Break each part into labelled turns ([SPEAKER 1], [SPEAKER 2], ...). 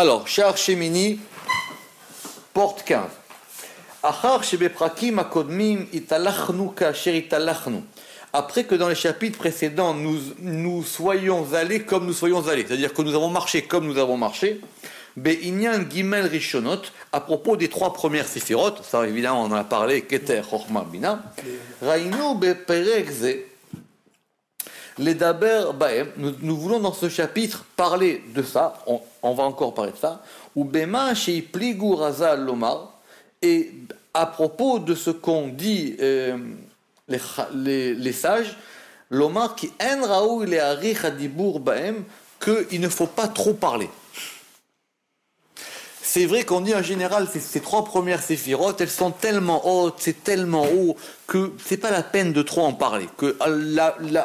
[SPEAKER 1] Alors, Shar Shemini, porte 15. Achar shebeprakim akodmim italachnu kasher italachnu. Après que dans les chapitres précédents, nous soyons allés comme nous soyons allés, c'est-à-dire que nous avons marché comme nous avons marché, Be'inyan Gimel Rishonot, à propos des 3 premières séphirotes, ça évidemment on en a parlé, Keter, Chochma, Bina, Rainu Be'perek Ze, Ledaber Baem, nous voulons dans ce chapitre parler de ça, on va encore parler de ça, ou Bema Sheipligu Raza Lomar, et à propos de ce qu'ont dit les sages, Lomar qui en raou il est arich adibur baem, qu'il ne faut pas trop parler. C'est vrai qu'on dit en général, ces 3 premières séphirotes, elles sont tellement hautes, c'est tellement haut, que c'est pas la peine de trop en parler. Que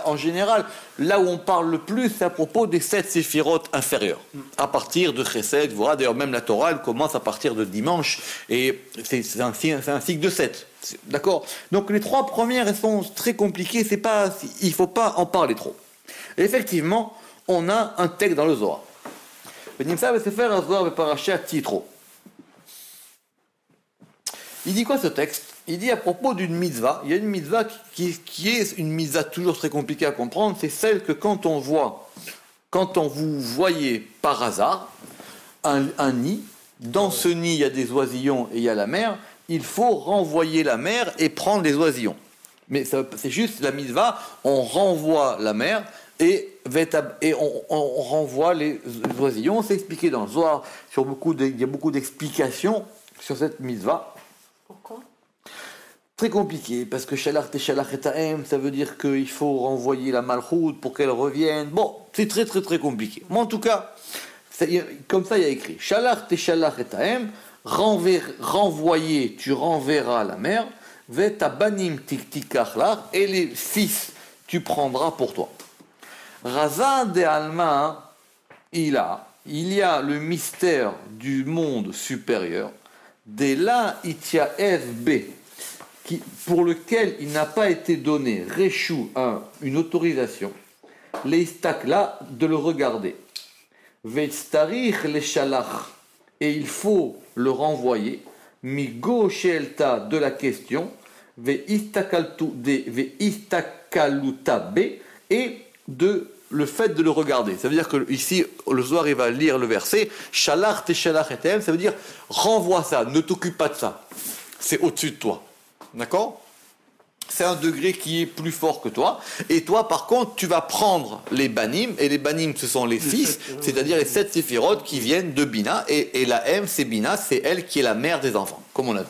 [SPEAKER 1] en général, là où on parle le plus, c'est à propos des 7 séphirotes inférieures. À partir de Chesed, voilà, d'ailleurs même la Torah, elle commence à partir de dimanche, et c'est un cycle de 7. D'accord? Donc les 3 premières, elles sont très compliquées, il ne faut pas en parler trop. Et effectivement, on a un texte dans le Zohar. Il dit quoi ce texte? Il dit à propos d'une mitzvah, il y a une mitzvah qui est une mitzvah toujours très compliquée à comprendre, c'est celle que quand on vous voyez par hasard un nid, dans ce nid il y a des oisillons et il y a la mer, il faut renvoyer la mer et prendre les oisillons. Mais c'est juste la mitzvah, on renvoie la mer et on renvoie les oisillons. C'est expliqué dans le Zohar, il y a beaucoup d'explications sur cette mitzvah.
[SPEAKER 2] Pourquoi?
[SPEAKER 1] Très compliqué, parce que shalach teshalach et ta'em, ça veut dire qu'il faut renvoyer la malchoute pour qu'elle revienne. Bon, c'est très très très compliqué. Mais en tout cas, comme ça il y a écrit, shalach teshalach et ta'em, renvoyer, tu renverras la mer, vetabanim tiktikachlach, et les fils tu prendras pour toi. Raza de Alma, il y a le mystère du monde supérieur, de la Ityaev B, pour lequel il n'a pas été donné, Réchou, une autorisation, l'Eistakla, de le regarder. Veitstarich le Shalach, et il faut le renvoyer, Migo Shelta, de la question, Veistakaluta B, et de le fait de le regarder. Ça veut dire que ici, le Zohar, il va lire le verset, Shalach teshalach etem, ça veut dire renvoie ça, ne t'occupe pas de ça. C'est au-dessus de toi. D'accord? C'est un degré qui est plus fort que toi. Et toi, par contre, tu vas prendre les banim, et les banim, ce sont les fils, c'est-à-dire les 7 séphirotes qui viennent de Bina, et la M, c'est Bina, c'est elle qui est la mère des enfants, comme on a vu.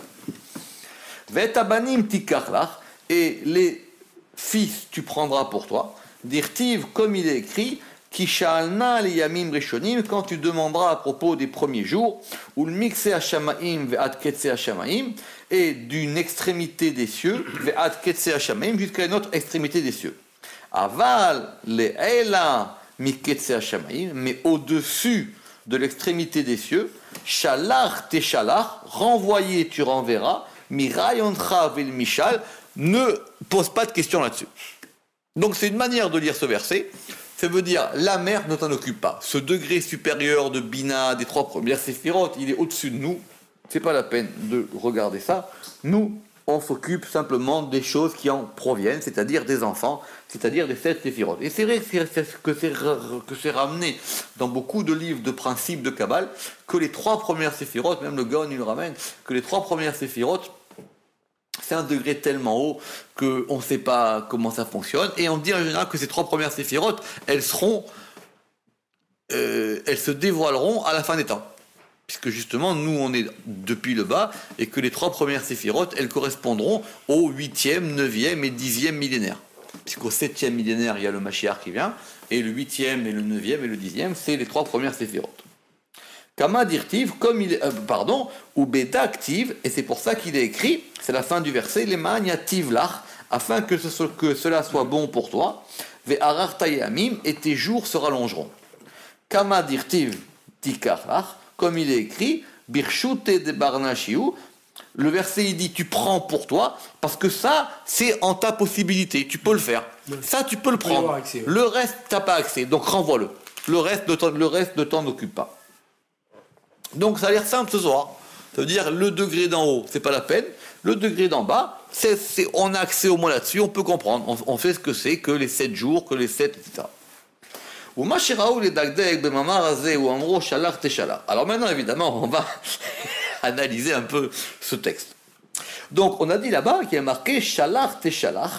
[SPEAKER 1] Vetabanim tikachlach, et les fils, tu prendras pour toi. Dirtiv, comme il est écrit, Kishalna li yamim rishonim, quand tu demanderas à propos des premiers jours, ou le mixé hashamaim ve'at ketse hashamaim, et d'une extrémité des cieux, ve'at ketse hashamaim, jusqu'à une autre extrémité des cieux. Aval le'ela mi ketse hashamaim, mais au-dessus de l'extrémité des cieux, shalach teshalach, renvoyer tu renverras, mi rayoncha ve'l mishal, ne pose pas de questions là-dessus. Donc c'est une manière de lire ce verset. Ça veut dire la mer ne t'en occupe pas. Ce degré supérieur de Bina, des 3 premières séphirotes, il est au-dessus de nous. C'est pas la peine de regarder ça. Nous, on s'occupe simplement des choses qui en proviennent, c'est-à-dire des enfants, c'est-à-dire des 7 séphirotes. Et c'est vrai que c'est ramené dans beaucoup de livres de principes de Kabbale que les 3 premières séphirotes, même le Gaon il le ramène, que les 3 premières séphirotes, c'est un degré tellement haut qu'on ne sait pas comment ça fonctionne. Et on dit en général que ces 3 premières séphirotes, elles se dévoileront à la fin des temps. Puisque justement, nous, on est depuis le bas, et que les 3 premières séphirotes, elles correspondront au 8e, 9e et 10e millénaire. Puisqu'au 7e millénaire, il y a le Mashiach qui vient, et le 8e, et le 9e, et le 10e, c'est les 3 premières séphirotes. Kama dirtiv, comme il est, ou beta active, et c'est pour ça qu'il est écrit, c'est la fin du verset, les magnativ lach, afin que cela soit bon pour toi, ve arartayamim, et tes jours se rallongeront. Kama dirtiv tikar lach, comme il est écrit, birshute de barnashiu, le verset il dit tu prends pour toi, parce que ça c'est en ta possibilité, tu peux le faire. Ça tu peux le prendre. Le reste t'as pas accès, donc renvoie-le. Le reste ne t'en occupe pas. Donc ça a l'air simple ce soir. Ça veut dire le degré d'en haut, c'est pas la peine. Le degré d'en bas, on a accès au moins là-dessus, on peut comprendre. On sait ce que c'est que les 7 jours, que les 7, etc. Alors maintenant, évidemment, on va analyser un peu ce texte. Donc, on a dit là-bas qu'il y a marqué Shalach Teshalach,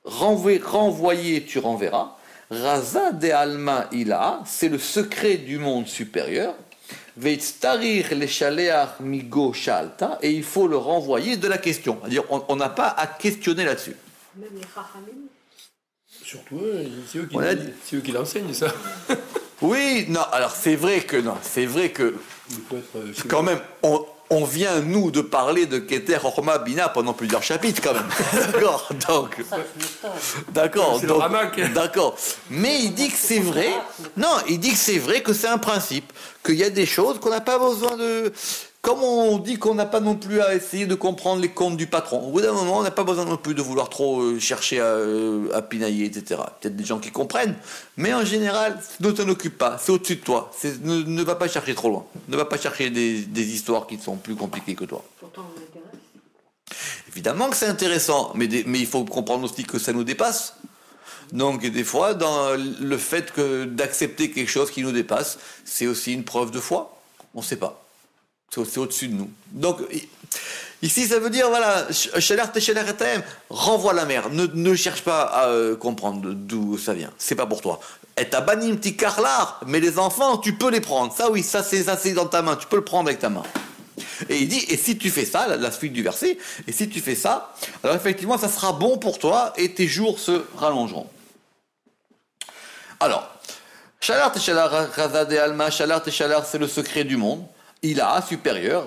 [SPEAKER 1] renvoyer, tu renverras. Raza de Alma Ila, c'est le secret du monde supérieur. Veitstarir le Shaleach Migo Shalta, et il faut le renvoyer de la question. C'est-à-dire, on n'a pas à questionner là-dessus.
[SPEAKER 2] Même les Chachamim.
[SPEAKER 3] Surtout eux, c'est eux qui l'enseignent, ça.
[SPEAKER 1] Oui, non, alors c'est vrai que quand même, on vient, nous, de parler de Keter Chorma Bina pendant plusieurs chapitres, quand même. D'accord, donc... D'accord,
[SPEAKER 3] c'est le Ramak.
[SPEAKER 1] D'accord. Mais il dit que c'est vrai... Non, il dit que c'est vrai que c'est un principe, qu'il y a des choses qu'on n'a pas besoin de... Comme on dit qu'on n'a pas non plus à essayer de comprendre les comptes du patron, au bout d'un moment, on n'a pas besoin non plus de vouloir trop chercher à pinailler, etc. Peut-être des gens qui comprennent, mais en général, ne t'en occupe pas, c'est au-dessus de toi. Ne va pas chercher trop loin. Ne va pas chercher des histoires qui sont plus compliquées que toi.
[SPEAKER 2] Pourtant, on m'intéresse.
[SPEAKER 1] Évidemment que c'est intéressant, mais il faut comprendre aussi que ça nous dépasse. Donc des fois, dans le fait d'accepter quelque chose qui nous dépasse, c'est aussi une preuve de foi. On ne sait pas. C'est au-dessus de nous. Donc, ici, ça veut dire, voilà, renvoie la mer. Ne cherche pas à comprendre d'où ça vient. C'est pas pour toi. Et ta banim tikarlar, mais les enfants, tu peux les prendre. Ça, oui, ça c'est dans ta main. Tu peux le prendre avec ta main. Et il dit, et si tu fais ça, la suite du verset, et si tu fais ça, alors effectivement, ça sera bon pour toi et tes jours se rallongeront. Alors, Shalar Teshalar, Raza de Alma, Shalar Teshalar, c'est le secret du monde. Il a supérieur,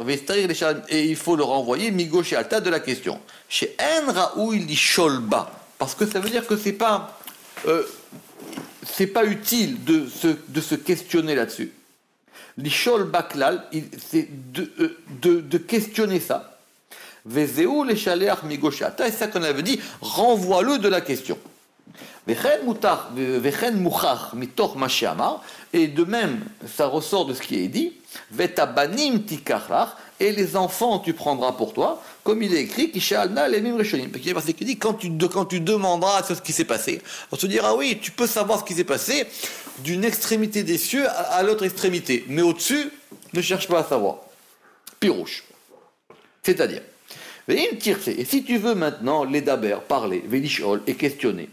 [SPEAKER 1] et il faut le renvoyer, Migo chez Alta de la question. Chez En où il dit Sholba, parce que ça veut dire que c'est pas utile de se questionner là-dessus. L'Ishol Baklal, c'est de questionner ça. Vezeu les Shaleach Migo chez Alta, et ça qu'on avait dit, renvoie-le de la question. Et de même, ça ressort de ce qui est dit, et les enfants tu prendras pour toi, comme il est écrit, qui dit quand tu demanderas ce qui s'est passé, on te dira oui, tu peux savoir ce qui s'est passé d'une extrémité des cieux à l'autre extrémité, mais au-dessus, ne cherche pas à savoir. Pirouche. C'est-à-dire, et si tu veux maintenant les daber, parler, velishol et questionner,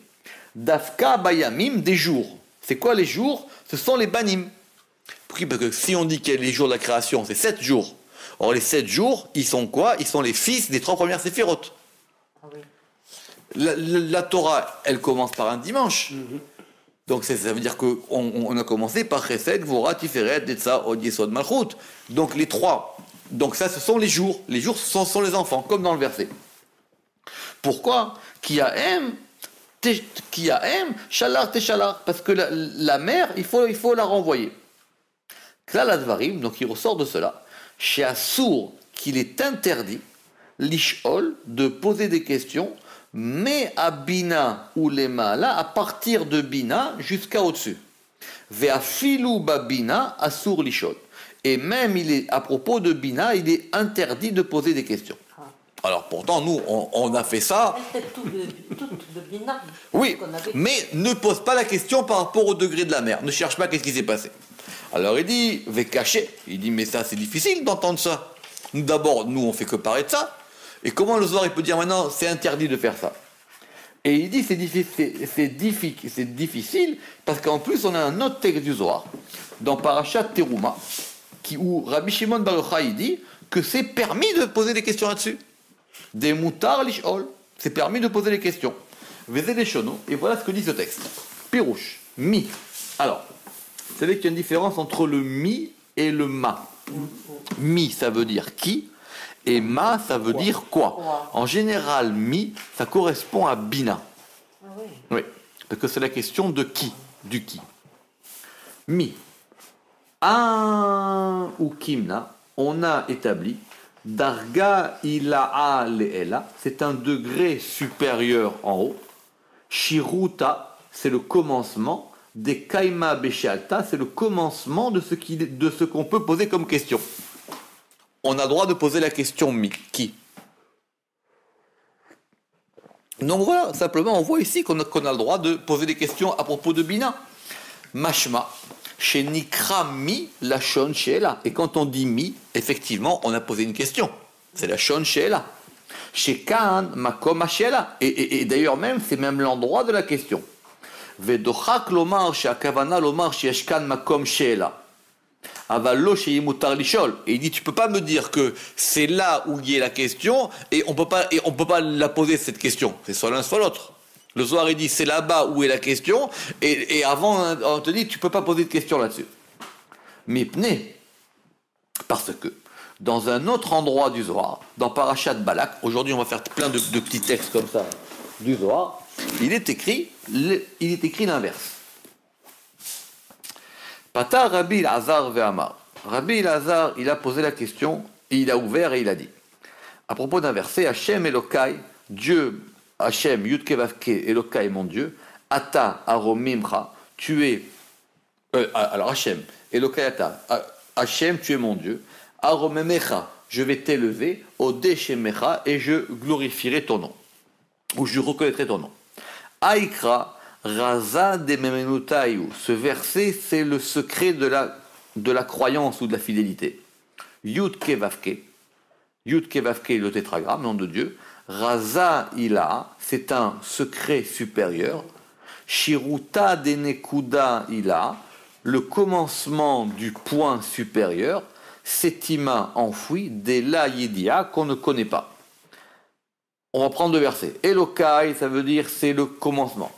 [SPEAKER 1] Dafka bayamim, des jours. C'est quoi les jours? Ce sont les banim. Pourquoi? Parce que si on dit que les jours de la création, c'est 7 jours. Or, les 7 jours, ils sont quoi? Ils sont les fils des 3 premières séphirotes.
[SPEAKER 2] Ah oui.
[SPEAKER 1] La Torah, elle commence par un dimanche. Donc, ça veut dire qu'on a commencé par Chesed, Gvura, Tiferet, Netza, Od, Yesod, Malchut. Donc, les 3. Donc, ça, ce sont les jours. Les jours, ce sont les enfants, comme dans le verset. Pourquoi? Qui a shalar teshalar, parce que la mère, il faut la renvoyer. Klal advarim, donc il ressort de cela, chez Assour, qu'il est interdit, l'ishol, de poser des questions, mais à Bina ou Lema, là, à partir de Bina jusqu'à au-dessus. Ve'afilu babina assour l'ishol. Et même, à propos de Bina, il est interdit de poser des questions. Alors pourtant, nous, on a fait ça.
[SPEAKER 2] Tout de binaire.
[SPEAKER 1] Oui, mais ne pose pas la question par rapport au degré de la mer. Ne cherche pas qu'est-ce qui s'est passé. Alors il dit, cacher. Il dit, mais ça, c'est difficile d'entendre ça. D'abord, nous, on fait que parler de ça. Et comment le Zohar, il peut dire maintenant, c'est interdit de faire ça? Et il dit, c'est difficile, parce qu'en plus, on a un autre texte du Zohar, dans Parashat Teruma, où Rabbi Shimon Bar Yochai dit que c'est permis de poser des questions là-dessus. Des moutards l'ishol, c'est permis de poser des questions. Vezé les chono, et voilà ce que dit ce texte. Pirouche, mi. Alors, vous savez qu'il y a une différence entre le mi et le ma. Mi, ça veut dire qui, et ma, ça veut dire quoi. En général, mi, ça correspond à bina.
[SPEAKER 2] Ah oui.
[SPEAKER 1] Oui, parce que c'est la question de qui, du qui. Mi. Un ou kimna, on a établi Darga ila'a le'ela, c'est un degré supérieur en haut. Shiruta, c'est le commencement. Des kaima beshalta, c'est le commencement de ce qu'on peut poser comme question. on a le droit de poser la question mi, qui. Donc voilà, simplement, on voit ici qu'on a le droit de poser des questions à propos de Bina. Mashma, chez Nikra mi, la shon sheela. Et quand on dit mi, effectivement, on a posé une question. C'est la shon sheela. Chez Kaan, makom sheela. Et d'ailleurs même, c'est même l'endroit de la question. Vedochak lomar, chez Akavana lomar, chez Eshkan makom sheela. Avalo chez Yimutar Lishol. Et il dit, tu peux pas me dire que c'est là où il y a la question et on peut pas la poser cette question. C'est soit l'un soit l'autre. Le Zohar il dit c'est là-bas où est la question et avant on te dit tu peux pas poser de question là-dessus. Mipné, parce que dans un autre endroit du Zohar, dans Parashat Balak, aujourd'hui on va faire plein de petits textes comme ça du Zohar, il est écrit l'inverse. Pata Rabbi Elazar ve'amar. Rabbi Elazar, il a posé la question, il a ouvert et il a dit, à propos d'un verset, Hachem Elokai, Dieu, Hachem Yudke Vavke, Elokai mon Dieu, Ata Aromimcha, tu es, alors Hachem, Elokai Ata, Hachem tu es mon Dieu, Aromemecha, je vais t'élever, Odeshemecha, et je glorifierai ton nom, ou je reconnaîtrai ton nom. Aïkra, Raza de Memenutayu. Ce verset, c'est le secret de la croyance ou de la fidélité. Yud Kevavke. Yud Kevavke, le tétragramme, nom de Dieu. Raza Ila, c'est un secret supérieur. Shiruta de Nekuda Ila, le commencement du point supérieur. Setima enfoui, Dela Yidia, qu'on ne connaît pas. On va prendre le verset. Elokai, ça veut dire c'est le commencement.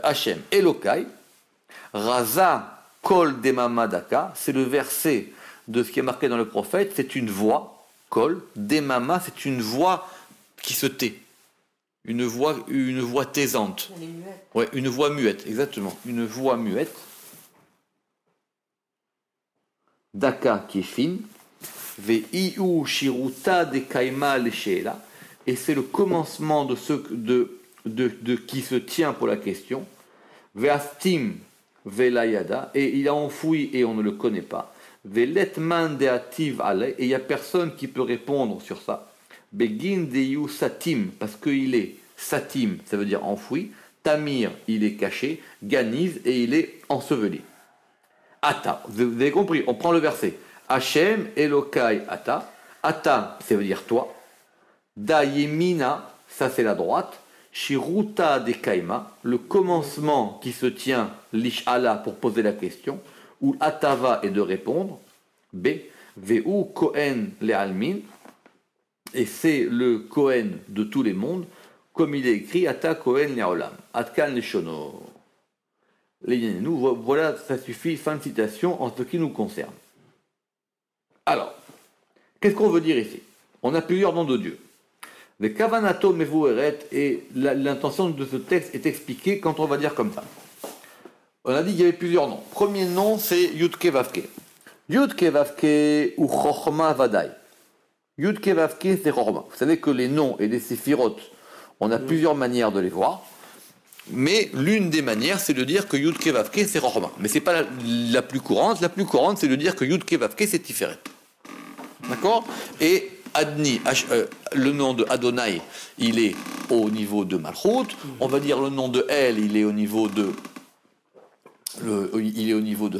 [SPEAKER 1] Hachem Elokai, Raza Kol Demamadaka, c'est le verset de ce qui est marqué dans le prophète, c'est une voix, Kol, Demama, c'est une voix qui se tait, une voix taisante.
[SPEAKER 2] Elle est muette.
[SPEAKER 1] Ouais, une voix muette, exactement, une voix muette. Daka qui est fine, Veiu Shiruta de Kaima Leshela, et c'est le commencement de ce de qui se tient pour la question, Veastim Velayada, et il a enfoui et on ne le connaît pas, Veletman Deativ Ale, et il n'y a personne qui peut répondre sur ça, Begin Deyu Satim, parce qu'il est Satim, ça veut dire enfoui, Tamir, il est caché, Ganiz, et il est enseveli. Ata, vous avez compris, on prend le verset, Hachem Elokai Ata, Ata, ça veut dire toi, Dayemina, ça c'est la droite, Shiruta de Kaima, le commencement qui se tient, l'Ish'ala pour poser la question, ou Atava est de répondre, B, Veu Kohen Le'almin, et c'est le Kohen de tous les mondes, comme il est écrit, Ata Kohen Le'olam, Atkan Leshono. Nous, voilà, ça suffit, fin de citation en ce qui nous concerne. Alors, qu'est-ce qu'on veut dire ici? On a plusieurs noms de Dieu. Le Kavanato Mevueret, et l'intention de ce texte est expliquée quand on va dire comme ça. On a dit qu'il y avait plusieurs noms. Premier nom, c'est Yudke Vavke. Yudke Vavke ou Chochma Vadai. Yudke Vavke, c'est Chochma. Vous savez que les noms et les séphirotes, on a plusieurs manières de les voir. Mais l'une des manières, c'est de dire que Yudke Vavke, c'est Chochma. Mais ce n'est pas la plus courante. La plus courante, c'est de dire que Yudke Vavke, c'est Tiferet. D'accord? Et Adni, le nom de Adonai, il est au niveau de Malchut. On va dire le nom de El, il est au niveau de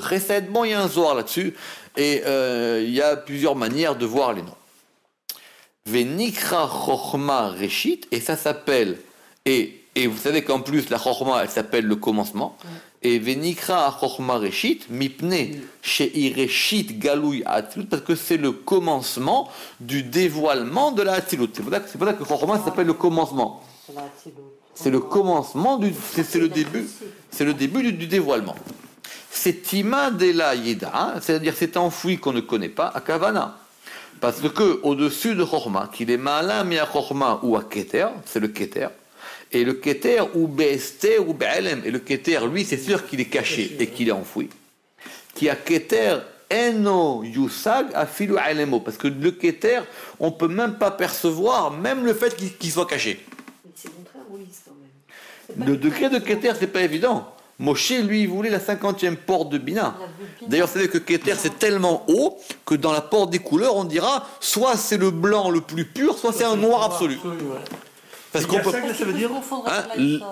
[SPEAKER 1] Chesed. Bon, il y a un Zohar là-dessus. Et il y a plusieurs manières de voir les noms. Venikra Chochma Reshit, et ça s'appelle, et vous savez qu'en plus la Chochma, elle s'appelle le commencement. Et Venikra Chochma Reshit, Mipne Shei Reshit Galouy Atzilut, parce que c'est le commencement du dévoilement de la Atzilut. C'est pour ça que Chochma s'appelle le commencement. C'est le commencement, c'est le début du dévoilement. C'est Tima de la Yeda, c'est-à-dire c'est enfoui qu'on ne connaît pas, à Kavana. Parce que au-dessus de Chochma, qu'il est Ma'ala Mia Chochma ou à Keter, c'est le Keter. Et le Keter ou Be'ester ou Be'elem. Et le Keter, lui, c'est sûr qu'il est caché et qu'il est enfoui. Qui a Keter Eno Yusag Afilu Elemo. Parce que le Keter, on ne peut même pas percevoir, même le fait qu'il soit caché.
[SPEAKER 2] C'est contraire, oui, quand même.
[SPEAKER 1] Le degré de Keter, c'est pas évident. Moshe, lui, il voulait la 50e porte de Bina.
[SPEAKER 2] Il a vu Bina.
[SPEAKER 1] D'ailleurs, vous savez que Keter, c'est tellement haut que dans la porte des couleurs, on dira soit c'est le blanc le plus pur, soit c'est un noir absolu.
[SPEAKER 3] Ouais.
[SPEAKER 1] Parce
[SPEAKER 3] Et
[SPEAKER 1] qu'on peut.
[SPEAKER 3] Yassag, ça veut dire
[SPEAKER 1] Hein,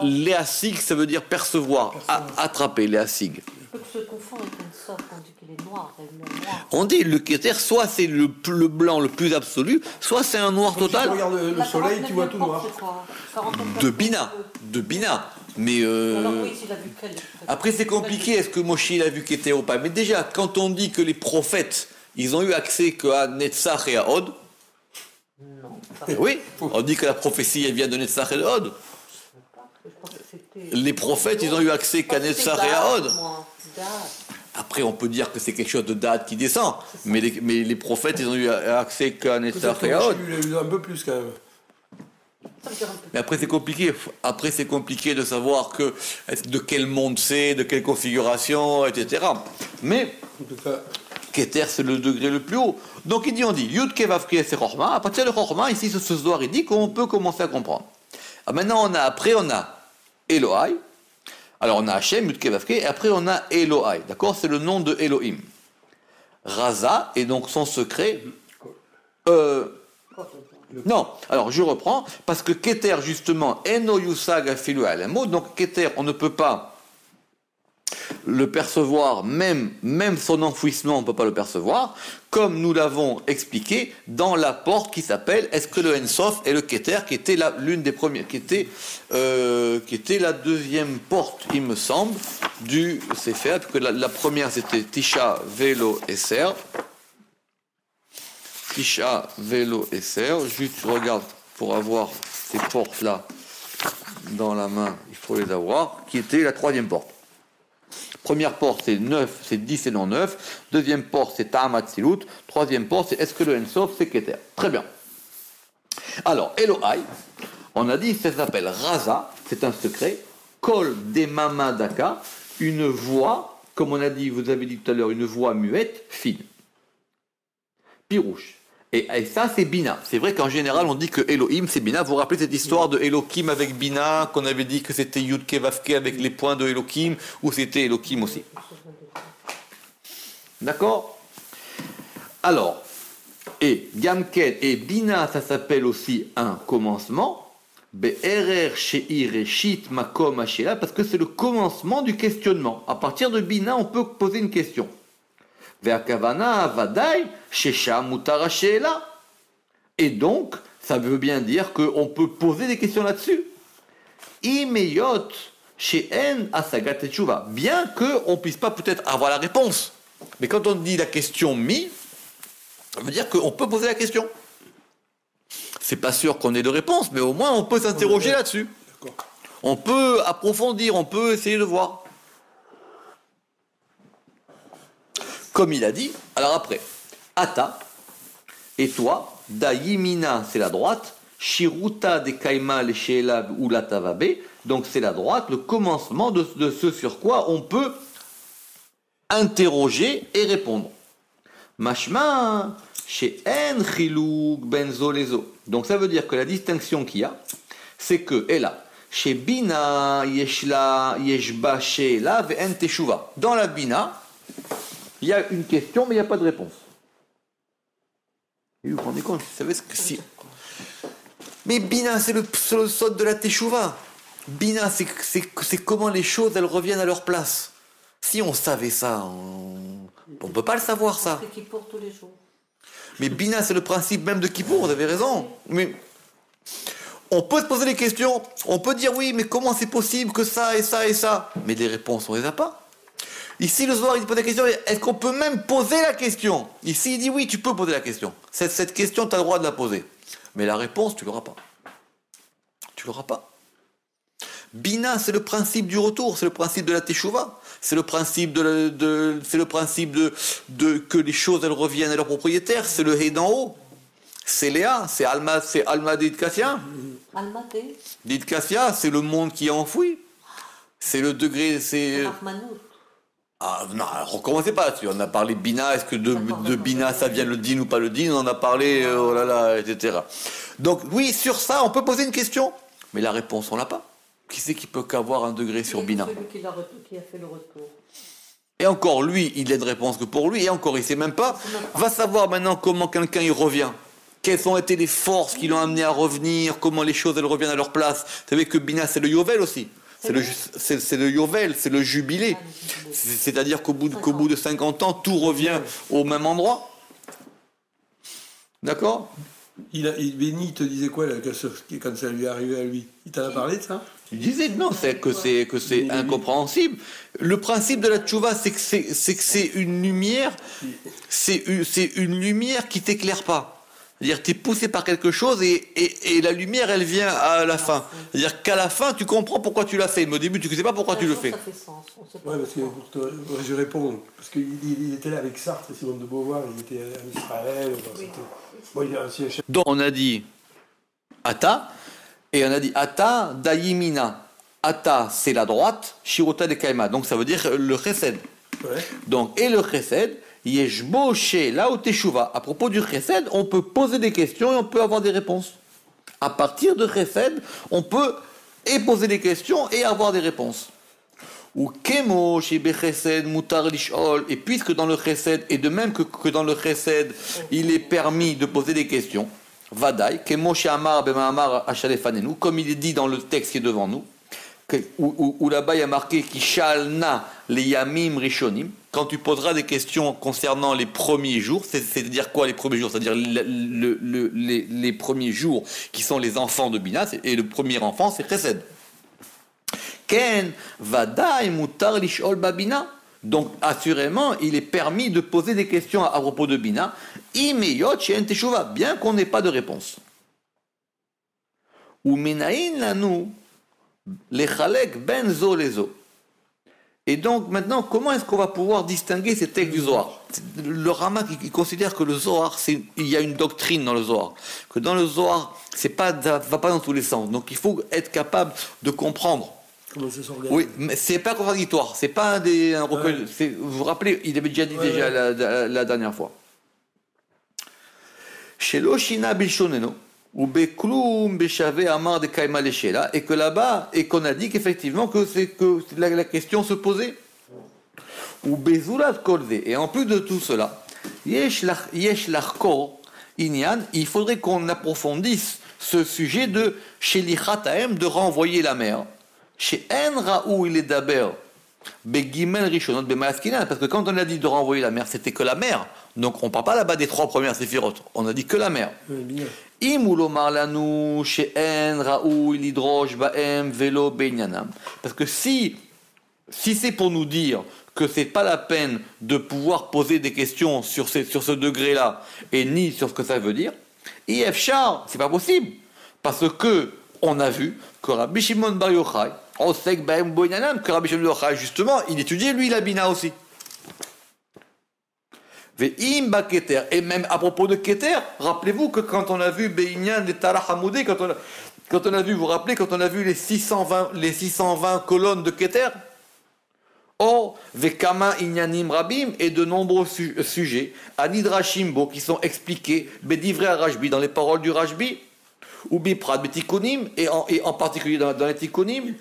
[SPEAKER 1] léasig, ça veut dire percevoir, attraper, léasig.
[SPEAKER 2] On peut se confondre avec une sorte qu'on dit qu'il est noir, il est noir.
[SPEAKER 1] On dit le Keter, soit c'est le blanc le plus absolu, soit c'est un noir
[SPEAKER 3] Si tu
[SPEAKER 1] total
[SPEAKER 3] regardes le
[SPEAKER 2] La
[SPEAKER 3] soleil, tu vois
[SPEAKER 2] 49e
[SPEAKER 3] tout
[SPEAKER 2] porte,
[SPEAKER 3] noir.
[SPEAKER 2] c'est quoi Ça rentre en
[SPEAKER 1] de
[SPEAKER 2] place
[SPEAKER 1] Bina. De Bina. Mais
[SPEAKER 2] Alors oui, s'il a vu quel.
[SPEAKER 1] après, c'est compliqué. Est-ce que Moshe il a vu Keter ou pas? Mais déjà, quand on dit que les prophètes, ils ont eu accès qu'à Netzach et à Od,
[SPEAKER 2] Non,
[SPEAKER 1] oui, on dit que la prophétie elle vient de Netzach et de Od.
[SPEAKER 2] je pense que c'était.
[SPEAKER 1] Les prophètes, ils ont eu accès qu'à Netzach et à Od.
[SPEAKER 2] Date.
[SPEAKER 1] Après, on peut dire que c'est quelque chose de date qui descend, mais les prophètes, ils ont eu accès qu'à Netzach
[SPEAKER 3] Peut-être
[SPEAKER 1] et à Od.
[SPEAKER 3] que Moshe, il a eu un peu plus quand même.
[SPEAKER 2] Ça veut dire un peu.
[SPEAKER 1] Mais après, c'est compliqué. Après, c'est compliqué de savoir de quel monde c'est, de quelle configuration, etc. Mais
[SPEAKER 3] En tout cas,
[SPEAKER 1] Keter, c'est le degré le plus haut. Donc, on dit Yud Kevavke, c'est Chorma. À partir de Chorma, ici, ce soir, il dit qu'on peut commencer à comprendre. Maintenant, on a Elohai. Alors, on a Hachem, Yud Kevavke, et après, on a Elohai. D'accord? C'est le nom de Elohim. Raza, et donc son secret. Non, alors je reprends, parce que Keter, justement, Eno Yusag Afilu Alamo, donc Keter, on ne peut pas le percevoir, même son enfouissement, on ne peut pas le percevoir, comme nous l'avons expliqué dans la porte qui s'appelle, est-ce que le Ensof est le Keter, qui était l'une des premières, qui était la deuxième porte, il me semble, du Sefer, parce que la première c'était Tisha, Velo, Esser. Tisha, Velo, Esser. Juste, je regarde pour avoir ces portes-là dans la main, il faut les avoir, qui était la troisième porte. Première porte, c'est 9, c'est 10 et non 9. Deuxième porte, c'est Ta'amat Silut. Troisième porte, c'est est-ce que le Ensof, c'est Keter. Très bien. Alors, Elohai, on a dit, ça s'appelle Raza, c'est un secret. Kol Demama Daka, une voix, comme on a dit, vous avez dit tout à l'heure, une voix muette, fine. Pirouche. Et ça, c'est Bina. C'est vrai qu'en général, on dit que Elohim, c'est Bina. Vous vous rappelez cette histoire de Elohim avec Bina, qu'on avait dit que c'était Yud Kevavke avec les points de Elohim, ou c'était Elohim aussi. D'accord? Alors, et Gamken et Bina, ça s'appelle aussi un commencement. Be'erer she'ir eshit makom hashela, parce que c'est le commencement du questionnement. À partir de Bina, on peut poser une question. Ve'akavana vadai shesha mutar hashela. Et donc, ça veut bien dire qu'on peut poser des questions là-dessus. Imeyot she'en asagat teshuva. Bien qu'on ne puisse pas peut-être avoir la réponse. Mais quand on dit la question mi, ça veut dire qu'on peut poser la question. C'est pas sûr qu'on ait de réponse, mais au moins on peut s'interroger là-dessus.
[SPEAKER 3] d'accord.
[SPEAKER 1] On peut approfondir, on peut essayer de voir. Comme il a dit, alors après, Ata, et toi, Da Yimina, c'est la droite, Shiruta de Kaima le Sheela ou la Tavabe, donc c'est la droite, le commencement de ce sur quoi on peut interroger et répondre. Mashma, chez En Chiluk Benzo Lezo. Donc ça veut dire que la distinction qu'il y a, c'est que, et là, chez Bina, Yeshla, Yeshba, Sheela, Ve'en Teshuva. Dans la Bina, il y a une question, mais il n'y a pas de réponse. Et vous vous rendez compte, vous savez ce que c'est? Mais Bina, c'est le sod de la Teshuva. Bina, c'est comment les choses, elles reviennent à leur place. Si on savait ça, on ne peut pas le savoir, ça.
[SPEAKER 2] C'est qui pour tous les jours.
[SPEAKER 1] Mais Bina, c'est le principe même de Kippour, vous avez raison. Mais on peut se poser des questions, on peut dire oui, mais comment c'est possible que ça et ça et ça? Mais les réponses, on ne les a pas. Ici, le soir, il pose la question, est-ce qu'on peut même poser la question? Ici, il dit oui, tu peux poser la question. Cette question, tu as le droit de la poser. Mais la réponse, tu ne l'auras pas. Tu ne l'auras pas. Bina, c'est le principe du retour, c'est le principe de la teshuva, c'est le principe que les choses elles reviennent à leur propriétaire, c'est le hé d'en haut, c'est Léa, c'est Alma d'Idkassia.
[SPEAKER 2] Almaté,
[SPEAKER 1] D'Idkassia, c'est le monde qui est enfoui. C'est le degré, c'est.
[SPEAKER 2] Rahmanout.
[SPEAKER 1] Ah non, alors recommencez pas là-dessus. On a parlé Bina, est-ce que de Bina ça vient le din ou pas le din? On en a parlé, oh là là, etc. Donc oui, sur ça, on peut poser une question, mais la réponse on l'a pas. qui c'est qui peut qu'avoir un degré sur Bina?
[SPEAKER 2] Celui qui a fait le retour.
[SPEAKER 1] Et encore, lui, il n'a de réponse que pour lui, et encore, il ne sait même pas. Va savoir maintenant comment quelqu'un y revient. Quelles ont été les forces qui l'ont amené à revenir, comment les choses elles reviennent à leur place. Vous savez que Bina, c'est le Yovel aussi. C'est le Yovel, c'est le jubilé. C'est-à-dire qu'au bout de 50 ans, tout revient au même endroit. D'accord?
[SPEAKER 3] Béni te disait quoi là, quand ça lui est arrivé à lui? Il t'en a parlé de ça?
[SPEAKER 1] Il disait non, c'est incompréhensible. Le principe de la tchouva, c'est que c'est une lumière, c'est une lumière qui t'éclaire pas. C'est-à-dire, tu es poussé par quelque chose et la lumière, elle vient à la fin. C'est-à-dire qu'à la fin, tu comprends pourquoi tu l'as fait. Mais au début, tu ne sais pas pourquoi tu le fais.
[SPEAKER 2] Ça fait sens. On sait pas
[SPEAKER 3] Ouais, parce que je réponds. Parce qu'il était là avec Sartre et Simone de Beauvoir, il était en Israël.
[SPEAKER 2] Oui.
[SPEAKER 3] Bon, il a aussi
[SPEAKER 1] Donc, on a dit Ata, et on a dit Ata Dayimina. Ata, c'est la droite, Shirota de Kaima. Donc, ça veut dire le chesed.
[SPEAKER 3] Ouais.
[SPEAKER 1] Donc, et le chesed, Yeshbo She Lao Teshuva. À propos du chesed, on peut poser des questions et on peut avoir des réponses. À partir de chesed, on peut et poser des questions et avoir des réponses. Ou Kemo Shebe Chesed Mutar Lishol. Et puisque dans le chesed, et de même que dans le chesed, il est permis de poser des questions, Vadaï, Kemo Sheamar Bemaamar Ashalefanenu, comme il est dit dans le texte qui est devant nous, où là-bas il y a marqué Kishalna les Yamim Rishonim. Quand tu poseras des questions concernant les premiers jours, c'est-à-dire quoi les premiers jours? C'est-à-dire les premiers jours qui sont les enfants de Bina, et le premier enfant c'est Chesed. Ken Vadaï Mutar Lishol Babina. Donc assurément, il est permis de poser des questions à propos de Bina, Imeyot She'en Teshuva, bien qu'on n'ait pas de réponse. Ou Minaïn Lanu les chalek ben zo les zo. Et donc maintenant, comment est-ce qu'on va pouvoir distinguer ces textes du Zohar? Le Rama qui considère que le Zohar, il y a une doctrine dans le Zohar, que dans le Zohar, ça va pas dans tous les sens. Donc il faut être capable de comprendre.
[SPEAKER 3] Comment ça s'organise?
[SPEAKER 1] Oui, mais c'est pas contradictoire, c'est pas un recueil. Vous vous rappelez, il avait déjà dit la dernière fois. Chez l'Oshina Bilshoneno. Ou Bekloum Beshave Amar de Kaima Leshela, et que là-bas, et qu'on a dit qu'effectivement que la question se posait. Ou Bezulat Kolze, et en plus de tout cela, Yesh Lachkor Inyan, il faudrait qu'on approfondisse ce sujet de Shelichataem, de renvoyer la mer. Chez En Raou il est d'Aber, Begimel Rishonot Bemaskinan, parce que quand on a dit de renvoyer la mer, c'était que la mer. Donc on ne parle pas là-bas des 3 premières séphirotes, on a dit que la mer.
[SPEAKER 3] Oui,
[SPEAKER 1] parce que si c'est pour nous dire que c'est pas la peine de pouvoir poser des questions sur ce degré-là et ni sur ce que ça veut dire, IFchar, c'est pas possible, parce que on a vu que Rabbi Shimon Bar Yochai, que Rabbi Shimon Bar Yochai justement, il étudiait lui la Bina aussi. Et même à propos de Keter, rappelez-vous que quand on a vu Beïnyan de Tarah Hamoudé, quand on a vu, vous vous rappelez, quand on a vu les 620 colonnes de Keter, or, Vekama Inyanim Rabim, et de nombreux sujets, Anidrashimbo, qui sont expliqués, Bedivre Rajbi, dans les paroles du Rajbi, ou Biprat Betikonim, et en particulier dans les Tikonim,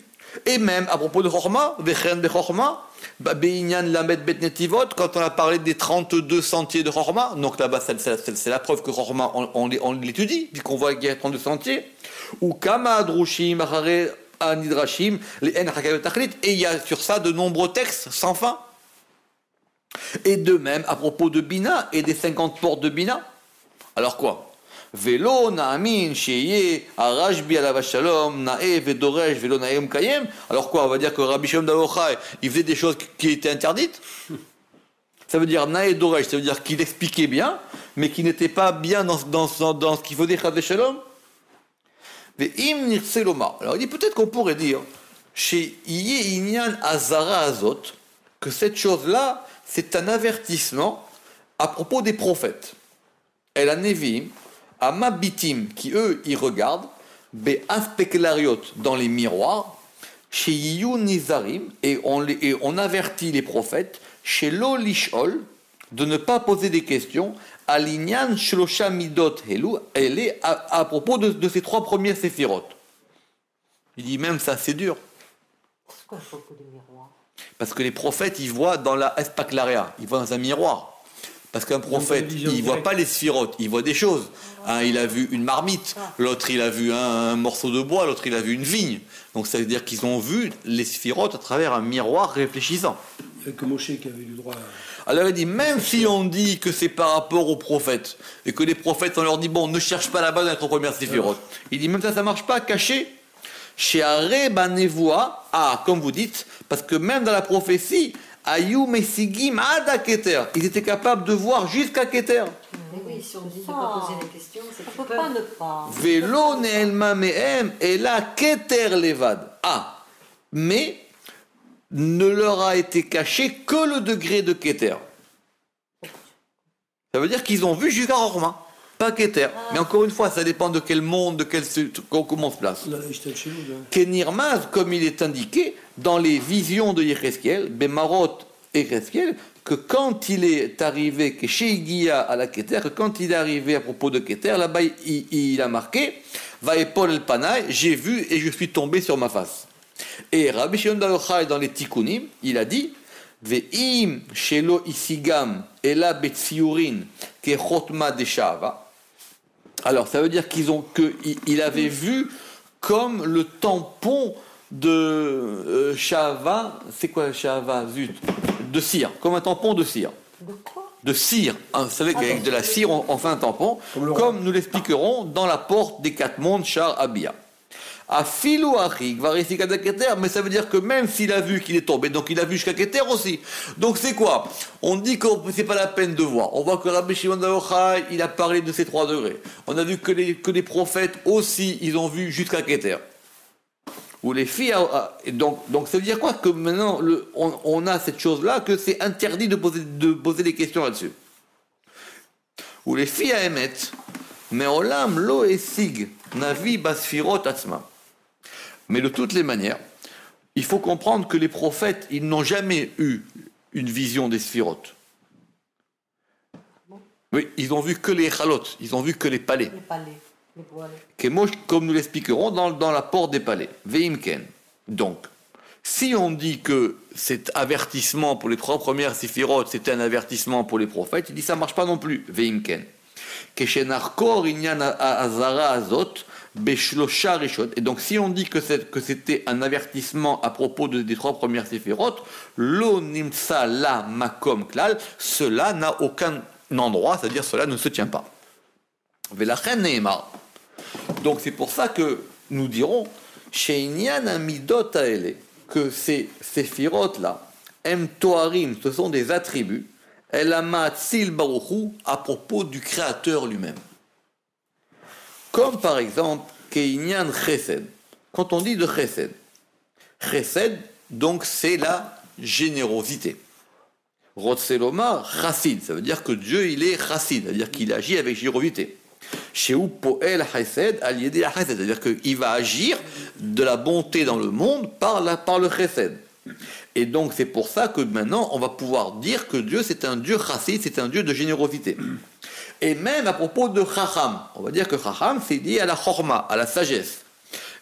[SPEAKER 1] et même à propos de Chorma, Vechen de Chorma, Beïnyan Lamed Bet Netivot, quand on a parlé des 32 sentiers de Chorma, donc là-bas c'est la preuve que Chorma on l'étudie, puisqu'on voit qu'il y a 32 sentiers, ou Kama Adrushim, Achare Anidrashim, les En Hakayot Tachlit, et il y a sur ça de nombreux textes sans fin. Et de même à propos de Bina et des 50 portes de Bina. Alors quoi? Velo na'amin sheye arashbi alav shalom na'e vedoresh velo na'em kayem. Alors quoi, on va dire que Rabbi Shimon Bar Yochai, il faisait des choses qui étaient interdites? Ça veut dire na'e doresh, ça veut dire qu'il expliquait bien, mais qui n'était pas bien dans ce qu'il faisait Chas Shalom. Ve'im nirtse lomar. Alors il dit peut-être qu'on pourrait dire chez Iye Inyan Azara Azot que cette chose-là, c'est un avertissement à propos des prophètes. El Anevim, Amabitim, qui eux, ils regardent, Be'aspeklariot, dans les miroirs, chez Yiyu Nizarim, et on avertit les prophètes, chez Lo Lishol, de ne pas poser des questions, à l'Inyan Shlosha Midot Helu, elle est à propos de ces 3 premiers séphirotes. Il dit même ça, c'est dur.
[SPEAKER 2] Pourquoi il faut que des miroirs?
[SPEAKER 1] Parce que les prophètes, ils voient dans la Espaclaria, ils voient dans un miroir. Parce qu'un prophète, il ne voit pas les sphirotes, il voit des choses. Un, il a vu une marmite, l'autre, il a vu un morceau de bois, l'autre, il a vu une vigne. Donc ça veut dire qu'ils ont vu les sphirotes à travers un miroir réfléchissant.
[SPEAKER 3] Avec Moshe qui avait eu le droit à...
[SPEAKER 1] Alors il dit, même si on dit que c'est par rapport aux prophètes, et que les prophètes, on leur dit, bon, ne cherche pas là-bas dans notre première sphirote. Il dit, même ça ne marche pas, caché. Chez Areba Nevoa, comme vous dites, parce que même dans la prophétie, Ayou Mesigim Ada Keter, ils étaient capables de voir jusqu'à Keter.
[SPEAKER 4] Mais oui, si on dit de ne pas poser la question, c'est
[SPEAKER 2] On
[SPEAKER 4] qu'ils
[SPEAKER 2] ne peut
[SPEAKER 4] peuvent.
[SPEAKER 2] pas ne pas.
[SPEAKER 1] Velo Neelma Mehem, et là Keter Levad. Mais ne leur a été caché que le degré de Keter. Ça veut dire qu'ils ont vu jusqu'à Horma, pas Keter. Mais encore une fois, ça dépend de quel monde, de quel comment on se place.
[SPEAKER 3] Là, j'étais chez nous, là.
[SPEAKER 1] Kenirmaz, comme il est indiqué dans les visions de Yecheskel, Bemarot et Yecheskel, que quand il est arrivé, que chez Igia à la Keter, que quand il est arrivé à propos de Keter, là-bas il a marqué, Vaepol el Panay, j'ai vu et je suis tombé sur ma face. Et Rabbi Shimon bar Yochai dans les Tikkunim, il a dit, Ve'im shelo isigam ela betsiurin ke chotma de shava. Alors ça veut dire qu'il avait vu comme le tampon de Shava, c'est quoi Shava, zut, de cire, comme un tampon de cire.
[SPEAKER 2] De quoi?
[SPEAKER 1] De cire. Vous savez qu'avec de la cire, on fait un tampon,
[SPEAKER 3] Comme
[SPEAKER 1] comme nous l'expliquerons dans la porte des 4 mondes, Char Abia. À Philo Achik, Varisika de Keter, mais ça veut dire que même s'il a vu qu'il est tombé, donc il a vu jusqu'à Keter aussi. Donc c'est quoi? On dit que c'est pas la peine de voir. On voit que Rabbi Shimon bar Yochai, il a parlé de ces 3 degrés. On a vu que les prophètes aussi, ils ont vu jusqu'à Keter. Ou les filles, donc ça veut dire quoi? Que maintenant on a cette chose-là, que c'est interdit de poser des questions là-dessus. Ou les filles à émettre, mais olam lo esig navi basfirot atzma. Mais de toutes les manières, il faut comprendre que les prophètes, ils n'ont jamais eu une vision des sphirotes. Oui, ils ont vu que les chalot, ils ont vu que les palais.
[SPEAKER 2] Les palais, les voiles.
[SPEAKER 1] Comme nous l'expliquerons dans la porte des palais. Veimken. Donc, si on dit que cet avertissement pour les 3 premières séphirotes, c'était un avertissement pour les prophètes, il dit ça ne marche pas non plus. Veimken. Keshenarkor inyan azara azot beshlosha rishot. Et donc, si on dit que c'était un avertissement à propos des 3 premières séphirotes, lo nimsa la makom klal, cela n'a aucun endroit, c'est-à-dire cela ne se tient pas. Velachen neemar. Donc c'est pour ça que nous dirons Sheinian amidot aele, que ces séphirotes là, em toarim, ce sont des attributs, el amatzil baruchu, à propos du Créateur lui-même. Comme par exemple Keinian chesed. Quand on dit de chesed, chesed, donc c'est la générosité. Rotselomar chassid, ça veut dire que Dieu il est chassid, c'est-à-dire qu'il agit avec générosité. Chez Poel Chesed, Aliédé Chesed, c'est-à-dire qu'il va agir de la bonté dans le monde par le Chesed. Et donc c'est pour ça que maintenant on va pouvoir dire que Dieu c'est un Dieu chassid, c'est un Dieu de générosité. Et même à propos de Chacham, on va dire que Chacham c'est lié à la Chorma, à la sagesse.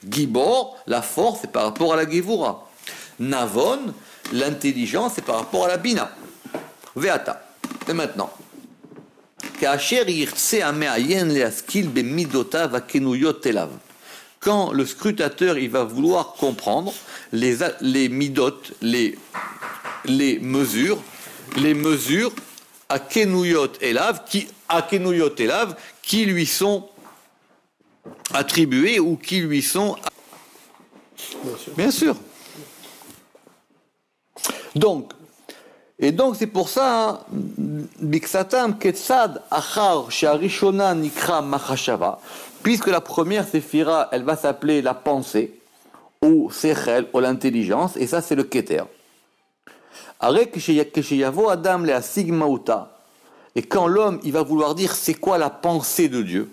[SPEAKER 1] Gibor, la force, c'est par rapport à la Gevura. Navon, l'intelligence, c'est par rapport à la Bina. Veata. Et maintenant. Quand le scrutateur il va vouloir comprendre les midot, les mesures à kenuyot elav qui lui sont attribuées ou qui lui sont bien sûr. Donc c'est pour ça, Biksatam Ketsad Achar Sharishona Nikra Machashava, puisque la première séphira, elle va s'appeler la pensée, ou Sechel, ou l'intelligence, et ça c'est le Keter. Arek Kesheyavo Adam le Asigmauta, et quand l'homme il va vouloir dire c'est quoi la pensée de Dieu,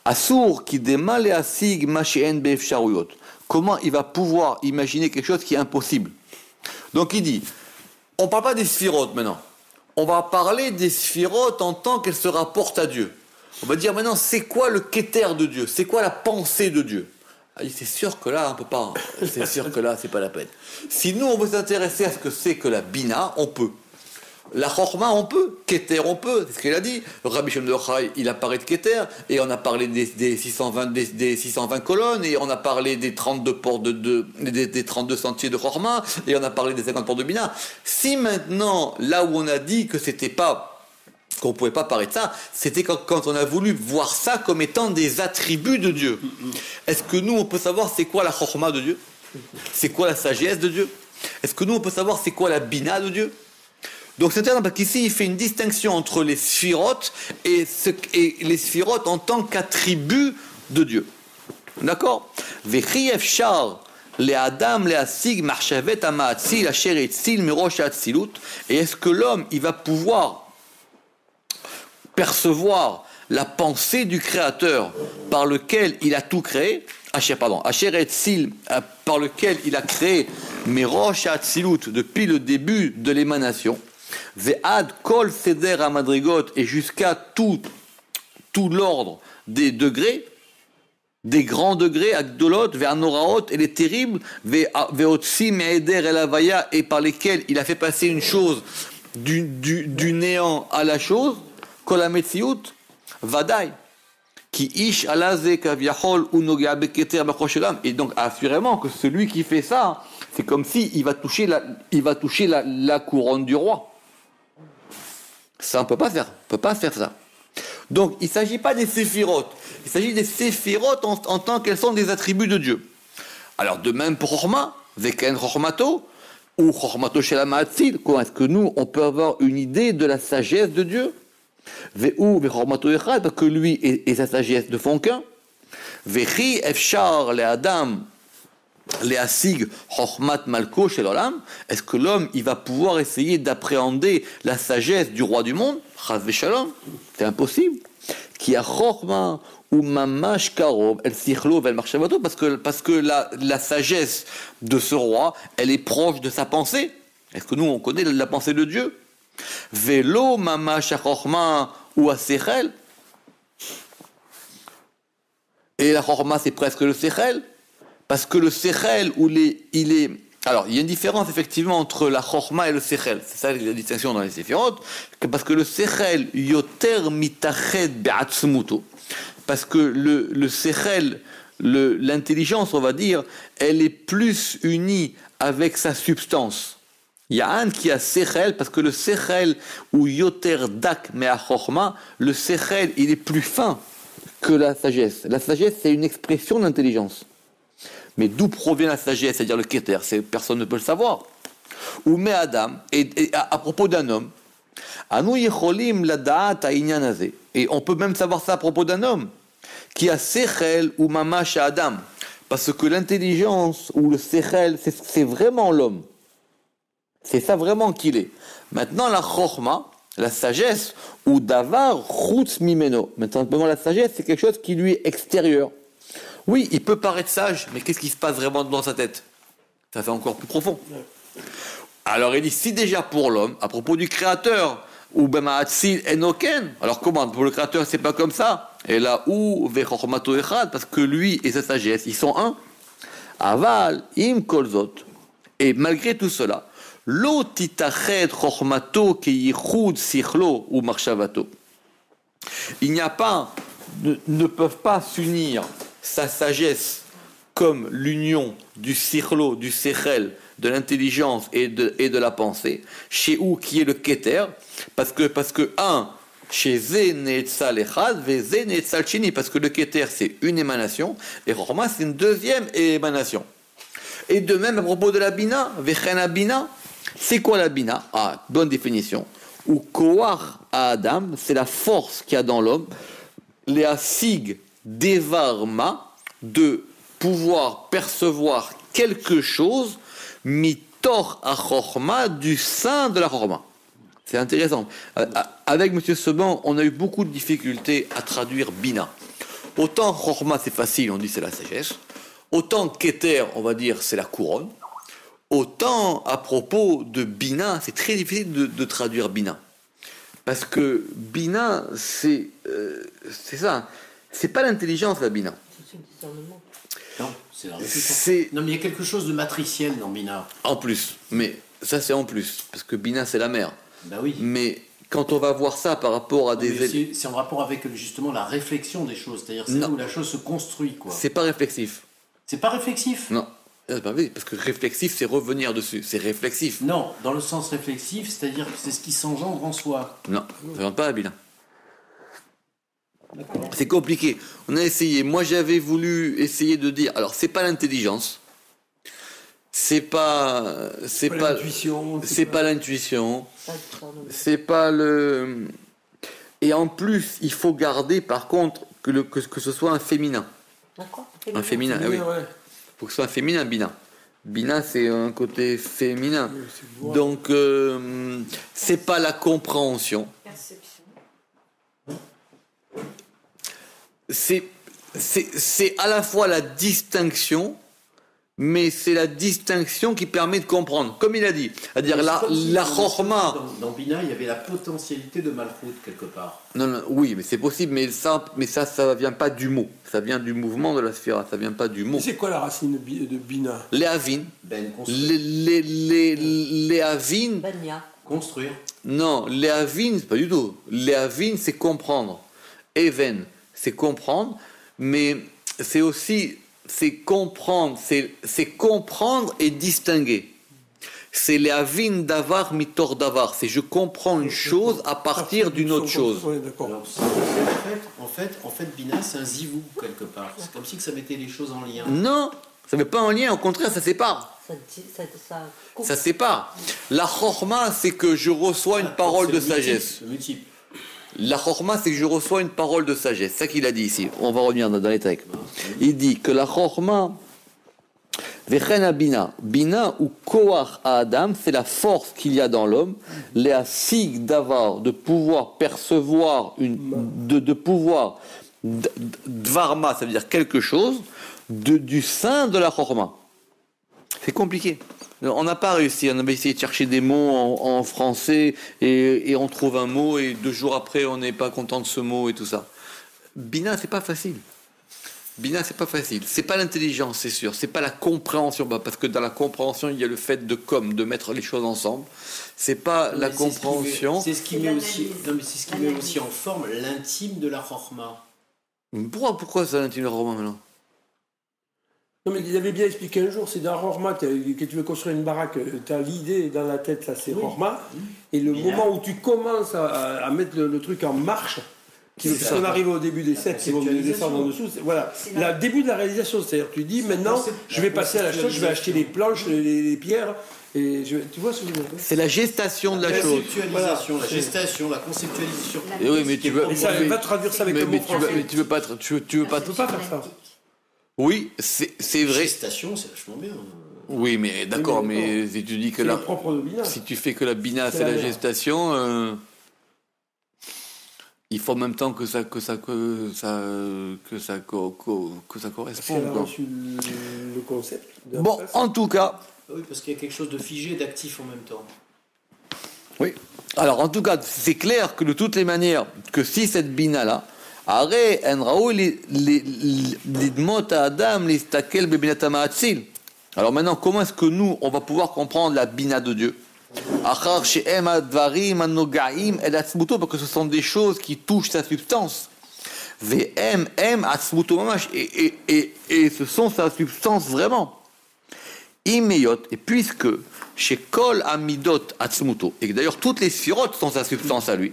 [SPEAKER 1] Asur qui déma le Asig Masheen Beefsharuyot, comment il va pouvoir imaginer quelque chose qui est impossible. Donc il dit, on ne parle pas des sphirotes maintenant. On va parler des sphirotes en tant qu'elles se rapportent à Dieu. On va dire maintenant, c'est quoi le Keter de Dieu? C'est quoi la pensée de Dieu? Il dit, c'est sûr que là, on peut pas. C'est sûr que là, c'est pas la peine. Si nous, on veut s'intéresser à ce que c'est que la Bina, on peut. La Chorma, on peut. Keter, on peut. C'est ce qu'il a dit. Rabbi Shimon bar Yochai, il a parlé de Keter, et on a parlé des 620 colonnes, et on a parlé des 32 portes des 32 sentiers de Chorma, et on a parlé des 50 portes de Bina. Si maintenant, là où on a dit que c'était pas, qu'on pouvait pas parler de ça, c'était quand on a voulu voir ça comme étant des attributs de Dieu. Est-ce que nous, on peut savoir c'est quoi la Chorma de Dieu? C'est quoi la sagesse de Dieu? Est-ce que nous, on peut savoir c'est quoi la Bina de Dieu? Donc c'est intéressant parce qu'ici il fait une distinction entre les sphirotes et les sphirotes en tant qu'attributs de Dieu. D'accord? Vechi efshar le'adam le'asig marchavet ha'ma'atzil asher etzil mirosh ha'atzilut. Et est-ce que l'homme il va pouvoir percevoir la pensée du Créateur par lequel il a tout créé? Asher etzil, par lequel il a créé mirosh ha'atzilut depuis le début de l'émanation. Ve'ad kol seder hamadrigot, et jusqu'à tout l'ordre des degrés, des grands degrés, agdolot, ve'anoraot, et les terribles, ve'otsi me'eder el havaya, et par lesquels il a fait passer une chose du néant à la chose, kol hametziut, vadai, qui ish alaze kaviachol unoga beketer bachoshelam. Et donc assurément que celui qui fait ça, c'est comme si il va toucher la couronne du roi. Ça, on ne peut pas faire ça. Donc, il ne s'agit pas des séphirotes. Il s'agit des séphirotes en tant qu'elles sont des attributs de Dieu. Alors, de même pour Chorma, Veken Chormato, ou Chormato Shel HaMa'atzil, comment est-ce que nous, on peut avoir une idée de la sagesse de Dieu? Ve'u Chormato Echad, parce que lui et sa sagesse ne font qu'un. Vechi Efshar le Adam Léasig Chochmat Malko Shel Olam. Est-ce que l'homme il va pouvoir essayer d'appréhender la sagesse du roi du monde? Chas v'shalom, c'est impossible. Qui a Chochma ou Mamash Karov El Sichlo Vel Marshavato, parce que la sagesse de ce roi elle est proche de sa pensée. Est-ce que nous on connaît la pensée de Dieu? Velo Mamash Chochma ou Asechel. Et la Chochma c'est presque le Sechel. Parce que le Sechel, alors, il y a une différence effectivement entre la Chorma et le Sechel. C'est ça la distinction dans les Séphirotes. Parce que le Sechel, yoter mitached be'atzmuto. Parce que le Sechel, l'intelligence, on va dire, elle est plus unie avec sa substance. Il y a un qui a Sechel, parce que le Sechel, ou yoter dak me'a Chorma, le Sechel, il est plus fin que la sagesse. La sagesse, c'est une expression d'intelligence. Mais d'où provient la sagesse, c'est-à-dire le Keter, personne ne peut le savoir. Ou mais Adam, et à propos d'un homme, Anu yecholim ladaat ha'inyan hazeh, et on peut même savoir ça à propos d'un homme, qui a Sechel ou Mamash Adam, parce que l'intelligence ou le Sechel, c'est vraiment l'homme. C'est ça vraiment qu'il est. Maintenant, la Chochma, la sagesse, ou Davar chutz mimeno. Maintenant, la sagesse, c'est quelque chose qui lui est extérieur. Oui, il peut paraître sage, mais qu'est-ce qui se passe vraiment dans sa tête? Ça fait encore plus profond. Alors il dit, si déjà pour l'homme, à propos du Créateur, ou b'ma'atzil enoken, alors comment? Pour le Créateur, c'est pas comme ça. Et là, ou ve'chochmato echad, parce que lui et sa sagesse, ils sont un. Aval, im kolzot. Et malgré tout cela, lo titached chochmato ki yichud sichlo ou marshavato. Il n'y a pas, ne peuvent pas s'unir sa sagesse comme l'union du sichlo, du sechel, de l'intelligence et de la pensée, chez où qui est le keter, parce que un, chez Zé Neetzal Echad, Zé Neetzal Chini, parce que le keter c'est une émanation, et Chorma c'est une deuxième émanation. Et de même à propos de la bina, Vechena bina, c'est quoi la bina? Ah, bonne définition. Ou Koach à Adam, c'est la force qu'il y a dans l'homme, les asig devarma, de pouvoir percevoir quelque chose, mitor a Chorma, du sein de la Chorma. C'est intéressant. Avec M. Seban, on a eu beaucoup de difficultés à traduire bina. Autant Chorma c'est facile, on dit c'est la sagesse. Autant Keter, on va dire c'est la couronne. Autant à propos de bina, c'est très difficile de traduire bina. Parce que bina, c'est ça. C'est pas l'intelligence, la bina.
[SPEAKER 2] C'est le discernement.
[SPEAKER 3] Non,
[SPEAKER 5] C'est la réflexion.
[SPEAKER 1] c'est
[SPEAKER 5] Non, mais il y a quelque chose de matriciel dans Bina.
[SPEAKER 1] en plus. Mais ça, c'est en plus. Parce que Bina, c'est la mer.
[SPEAKER 5] Ben oui.
[SPEAKER 1] Mais quand on va voir ça par rapport à
[SPEAKER 5] Non,
[SPEAKER 1] des...
[SPEAKER 5] mais c'est en rapport avec justement la réflexion des choses, c'est-à-dire c'est là
[SPEAKER 1] Non.
[SPEAKER 5] où la chose se construit, quoi.
[SPEAKER 1] C'est pas réflexif.
[SPEAKER 5] C'est pas réflexif.
[SPEAKER 1] Non. C'est pas vrai, parce que réflexif, c'est revenir dessus. C'est réflexif.
[SPEAKER 5] Non, dans le sens réflexif, c'est-à-dire que c'est ce qui s'engendre en soi.
[SPEAKER 1] Non, ça rentre pas à Bina. C'est compliqué. On a essayé. Moi, j'avais voulu essayer de dire. Alors, c'est pas l'intelligence. C'est pas
[SPEAKER 3] l'intuition.
[SPEAKER 1] C'est pas l'intuition.
[SPEAKER 2] Pas du discernement.
[SPEAKER 1] C'est pas le. Et en plus, il faut garder, par contre, que ce soit un féminin.
[SPEAKER 2] D'accord.
[SPEAKER 1] Un féminin, ah oui.
[SPEAKER 3] Ouais.
[SPEAKER 1] Il faut que ce soit un féminin, Bina. Bina, c'est un côté féminin.
[SPEAKER 3] Oui, c'est le voir.
[SPEAKER 1] Donc, c'est pas la compréhension.
[SPEAKER 4] Perception.
[SPEAKER 1] C'est à la fois la distinction, mais c'est la distinction qui permet de comprendre. Comme il a dit, c'est-à-dire
[SPEAKER 5] C'est
[SPEAKER 1] la
[SPEAKER 5] comme si
[SPEAKER 1] chorma.
[SPEAKER 5] Dans Bina, il y avait la potentialité de Malchut quelque part.
[SPEAKER 1] Non, non, oui, mais c'est possible, mais ça vient pas du mot. Ça vient du mouvement de la sphère, ça vient pas du mot.
[SPEAKER 3] C'est quoi la racine de Bina?
[SPEAKER 1] Les avines,
[SPEAKER 5] Ben, construire.
[SPEAKER 1] les avines,
[SPEAKER 2] Banya.
[SPEAKER 5] Construire.
[SPEAKER 1] non, les avines, pas du tout. Les avines, c'est comprendre. Even, c'est comprendre, mais c'est aussi, c'est comprendre et distinguer. C'est les avines d'avar mitor d'avar. C'est je comprends une chose à partir d'une autre chose.
[SPEAKER 3] Ouais, d'accord.
[SPEAKER 5] Alors, en fait, Bina, c'est un zivou quelque part. C'est comme si ça mettait les choses en lien.
[SPEAKER 1] Non, ça ne met pas en lien, au contraire, ça sépare.
[SPEAKER 2] Ça coupe.
[SPEAKER 1] Ça sépare. La chorma, c'est que je reçois une parole de sagesse.
[SPEAKER 5] Le multiple.
[SPEAKER 1] La chorma, c'est que je reçois une parole de sagesse. C'est ça qu'il a dit ici. On va revenir dans les textes. Il dit que la chorma, vechena bina, bina ou koach à Adam, c'est la force qu'il y a dans l'homme, les asig d'avoir, de pouvoir percevoir, de pouvoir, dvarma, ça veut dire quelque chose, du sein de la chorma. C'est compliqué. On n'a pas réussi, on avait essayé de chercher des mots en français et on trouve un mot et 2 jours après on n'est pas content de ce mot et tout ça. Bina, c'est pas facile. Bina, c'est pas facile. C'est pas l'intelligence, c'est sûr. C'est pas la compréhension, parce que dans la compréhension il y a le fait de mettre les choses ensemble. C'est pas la compréhension.
[SPEAKER 5] C'est ce qui met aussi, non, mais c'est ce qui met aussi en forme l'intime de la chorma.
[SPEAKER 1] Pourquoi ça l'intime de Romain maintenant?
[SPEAKER 3] Non, mais il avait bien expliqué un jour, c'est dans Rorma que tu veux construire une baraque, tu as l'idée dans la tête, ça c'est Rorma, et le moment où tu commences à mettre le truc en marche, qui on arrive au début des 7 qui vont descendre en dessous, voilà, le début de la réalisation, c'est-à-dire tu dis maintenant je vais passer à la chose, je vais acheter les planches, les pierres, et tu vois ce que je veux dire?
[SPEAKER 1] C'est la gestation de la
[SPEAKER 5] La
[SPEAKER 1] chose.
[SPEAKER 5] conceptualisation,
[SPEAKER 3] Voilà.
[SPEAKER 5] la gestation, la conceptualisation.
[SPEAKER 1] Et oui, mais tu veux.
[SPEAKER 3] Et ça va traduire ça avec le mot
[SPEAKER 1] mais
[SPEAKER 3] français.
[SPEAKER 1] tu veux pas. Tu veux pas.
[SPEAKER 3] Tu peux pas faire ça.
[SPEAKER 1] Oui, c'est vrai.
[SPEAKER 5] Gestation, c'est vachement bien.
[SPEAKER 1] Oui, mais d'accord,
[SPEAKER 3] Oui, mais
[SPEAKER 1] mais si tu dis que
[SPEAKER 3] C'est
[SPEAKER 1] la,
[SPEAKER 3] le propre de Bina.
[SPEAKER 1] si tu fais que la bina
[SPEAKER 3] C'est
[SPEAKER 1] c'est
[SPEAKER 3] la
[SPEAKER 1] la
[SPEAKER 3] mer.
[SPEAKER 1] gestation, il faut en même temps que ça
[SPEAKER 3] Parce
[SPEAKER 1] corresponde.
[SPEAKER 3] qu'elle a
[SPEAKER 1] quoi.
[SPEAKER 3] reçu le concept. de la
[SPEAKER 1] Bon,
[SPEAKER 3] face.
[SPEAKER 1] en tout cas,
[SPEAKER 5] Oui, parce qu'il y a quelque chose de figé et d'actif en même temps.
[SPEAKER 1] oui. Alors, en tout cas, c'est clair que de toutes les manières, que si cette bina là, arrête, alors maintenant, comment est-ce que nous, on va pouvoir comprendre la bina de Dieu? Parce que ce sont des choses qui touchent sa substance. Et ce sont sa substance vraiment. Imeyot, et puisque chez Kol Amidot Atzmuto, et que d'ailleurs toutes les sphirotes sont sa substance à lui.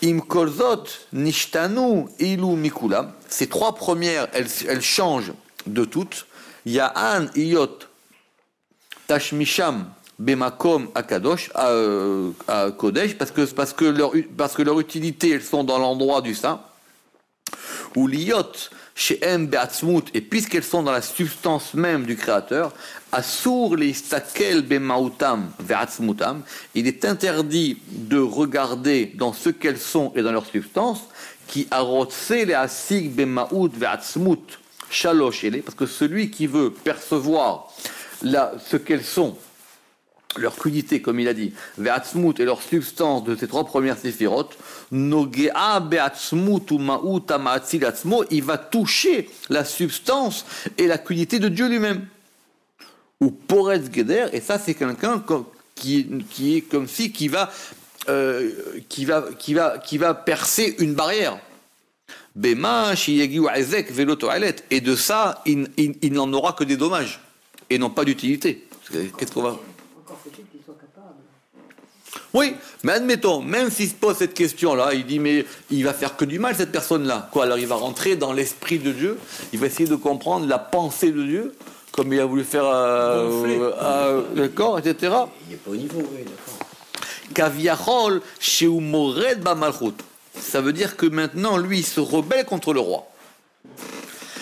[SPEAKER 1] Im Kolzot Nishtanu Ilu Mikulam, ces 3 premières, elles changent de toutes. Ya'an Iyot Tashmisham Bemakom Akadosh à Kodesh, parce que leur utilité, elles sont dans l'endroit du saint. Ou l'Iyot She'em Be'atzmut, et puisqu'elles sont dans la substance même du Créateur, Asur Leistakel Bemautam Ve'atzmutam, il est interdit de regarder dans ce qu'elles sont et dans leur substance, qui arotse les asig Bemaout Ve'atzmut Shalosh Ele, parce que celui qui veut percevoir ce qu'elles sont leur crudité, comme il a dit, ve'atzmut, et leur substance de ces 3 premières séphirot, nogea be'atzmut ou ma'ut ha'ma'atzil atzmo, il va toucher la substance et la crudité de Dieu lui-même. Ou poretz geder, et ça c'est quelqu'un qui est comme si qui va percer une barrière. Bema shiyagiu ezek velo toalet, et de ça il n'en aura que des dommages et non pas d'utilité. Qu'est-ce qu'on va...
[SPEAKER 2] Encore faut-il qu'il soit capable.
[SPEAKER 1] Oui, mais admettons, même s'il se pose cette question-là, il dit mais il va faire que du mal cette personne-là. Quoi, alors il va rentrer dans l'esprit de Dieu, il va essayer de comprendre la pensée de Dieu, comme il a voulu faire le corps, etc.
[SPEAKER 5] Il n'est pas au niveau, oui, d'accord.
[SPEAKER 1] Kaviachol sheu mored b'malchut. Ça veut dire que maintenant, lui, il se rebelle contre le roi.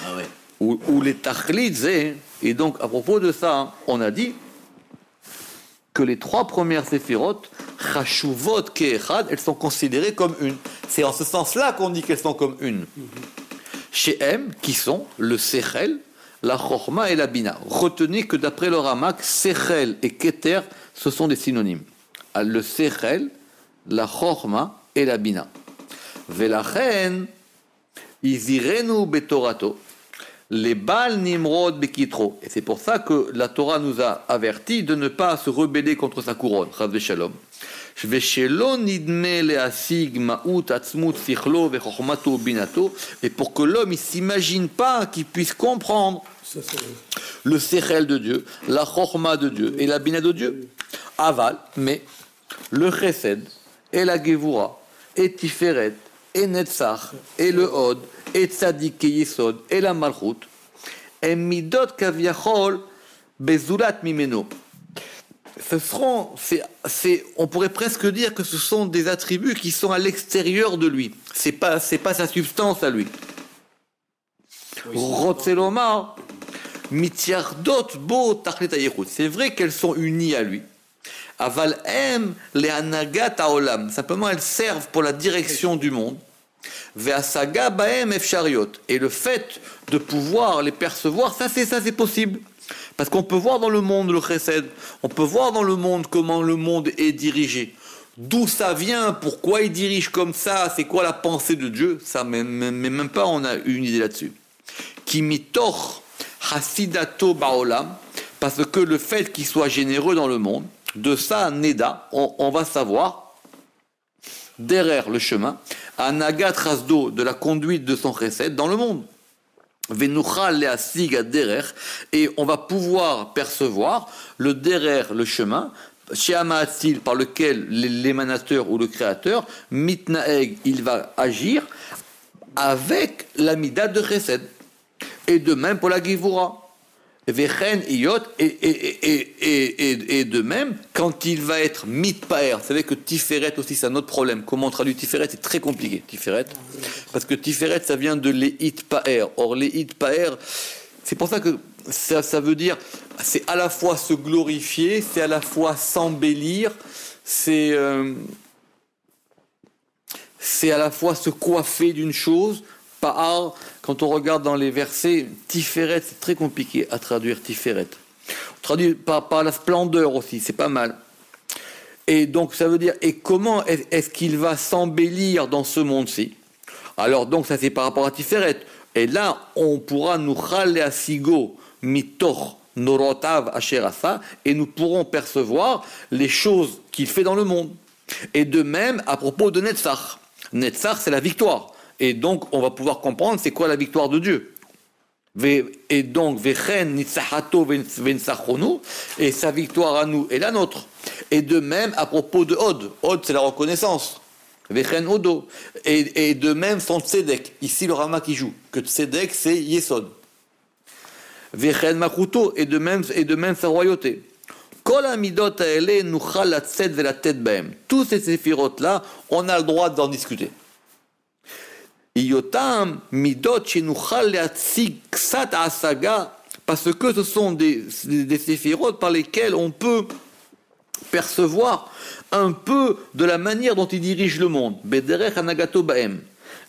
[SPEAKER 5] Ah ouais.
[SPEAKER 1] Ou les tachlidze. Et donc, à propos de ça, on a dit que les 3 premières séphirotes, chashuvot ke'echad, elles sont considérées comme une. C'est en ce sens-là qu'on dit qu'elles sont comme une. Chez M, qui sont le sechel, la chorma et la bina. Retenez que d'après le Ramak, sechel et keter, ce sont des synonymes. Le sechel, la chorma et la bina. Velachen, izirenu betorato. Les Baal Nimrod Bekitro. Et c'est pour ça que la Torah nous a averti de ne pas se rebeller contre sa couronne. Chas v'shalom. V'shelo nidme le'asig ma'ut atzmut sichlo v'chochmato binato. Et pour que l'homme ne s'imagine pas qu'il puisse comprendre le sechel de Dieu, la chochma de Dieu et la bina de Dieu. Aval, mais le chesed et la gevura et tiferet et netzach et le hod et tzadik et yesod et la malchut et midot kaviachol bezulat mimeno. Ce seront, on pourrait presque dire que ce sont des attributs qui sont à l'extérieur de lui. C'est pas sa substance à lui. Rotzelomar mitziardot bo tachlit hayechut. C'est vrai qu'elles sont unies à lui. Aval em le hanagat haolam. Simplement, elles servent pour la direction du monde. Ve'asaga baem efshariot. Et le fait de pouvoir les percevoir, ça c'est possible. Parce qu'on peut voir dans le monde le chesed, on peut voir dans le monde comment le monde est dirigé. D'où ça vient, pourquoi il dirige comme ça, c'est quoi la pensée de Dieu, ça, mais même pas on a une idée là-dessus. Kimitoch hasidato baolam, parce que le fait qu'il soit généreux dans le monde, de ça, Neda, on va savoir, derrière le chemin, Anagat Rasdo, de la conduite de son chesed dans le monde. Venuchal leasig derer, et on va pouvoir percevoir le derrière, le chemin, chez Amaatzil, par lequel l'émanateur ou le créateur, mitnaeg, il va agir avec la mida de chesed. Et de même pour la givura. Vechen iyot, et de même, quand il va être mitpaer, vous savez que tiferet aussi c'est un autre problème. Comment on traduit tiferet, c'est très compliqué, tiferet. Parce que tiferet ça vient de leit paer. Or leit paer, c'est pour ça que ça veut dire, c'est à la fois se glorifier, c'est à la fois s'embellir, c'est à la fois se coiffer d'une chose. Pa'ar, quand on regarde dans les versets, Tiferet, c'est très compliqué à traduire Tiferet. On traduit par la splendeur aussi, c'est pas mal. Et donc ça veut dire, et comment est-ce qu'il va s'embellir dans ce monde-ci? Alors donc ça c'est par rapport à Tiferet. Et là, on pourra nous chale à sigo mitoch norotav asherasa, et nous pourrons percevoir les choses qu'il fait dans le monde. Et de même, à propos de Netzach. Netzach, c'est la victoire. Et donc, on va pouvoir comprendre c'est quoi la victoire de Dieu. Et donc, et sa victoire à nous est la nôtre. Et de même, à propos de Hod. Hod, c'est la reconnaissance. Et de même, son tzedek. Ici, le Rama qui joue. Que tzedek, c'est Yesod. Et de même, sa royauté. Tous ces séphirotes-là, on a le droit d'en discuter. Iyotam midot shenuchal leatzig ksat asaga, parce que ce sont des séphirotes par lesquels on peut percevoir un peu de la manière dont il dirige le monde. Bederech anagato baem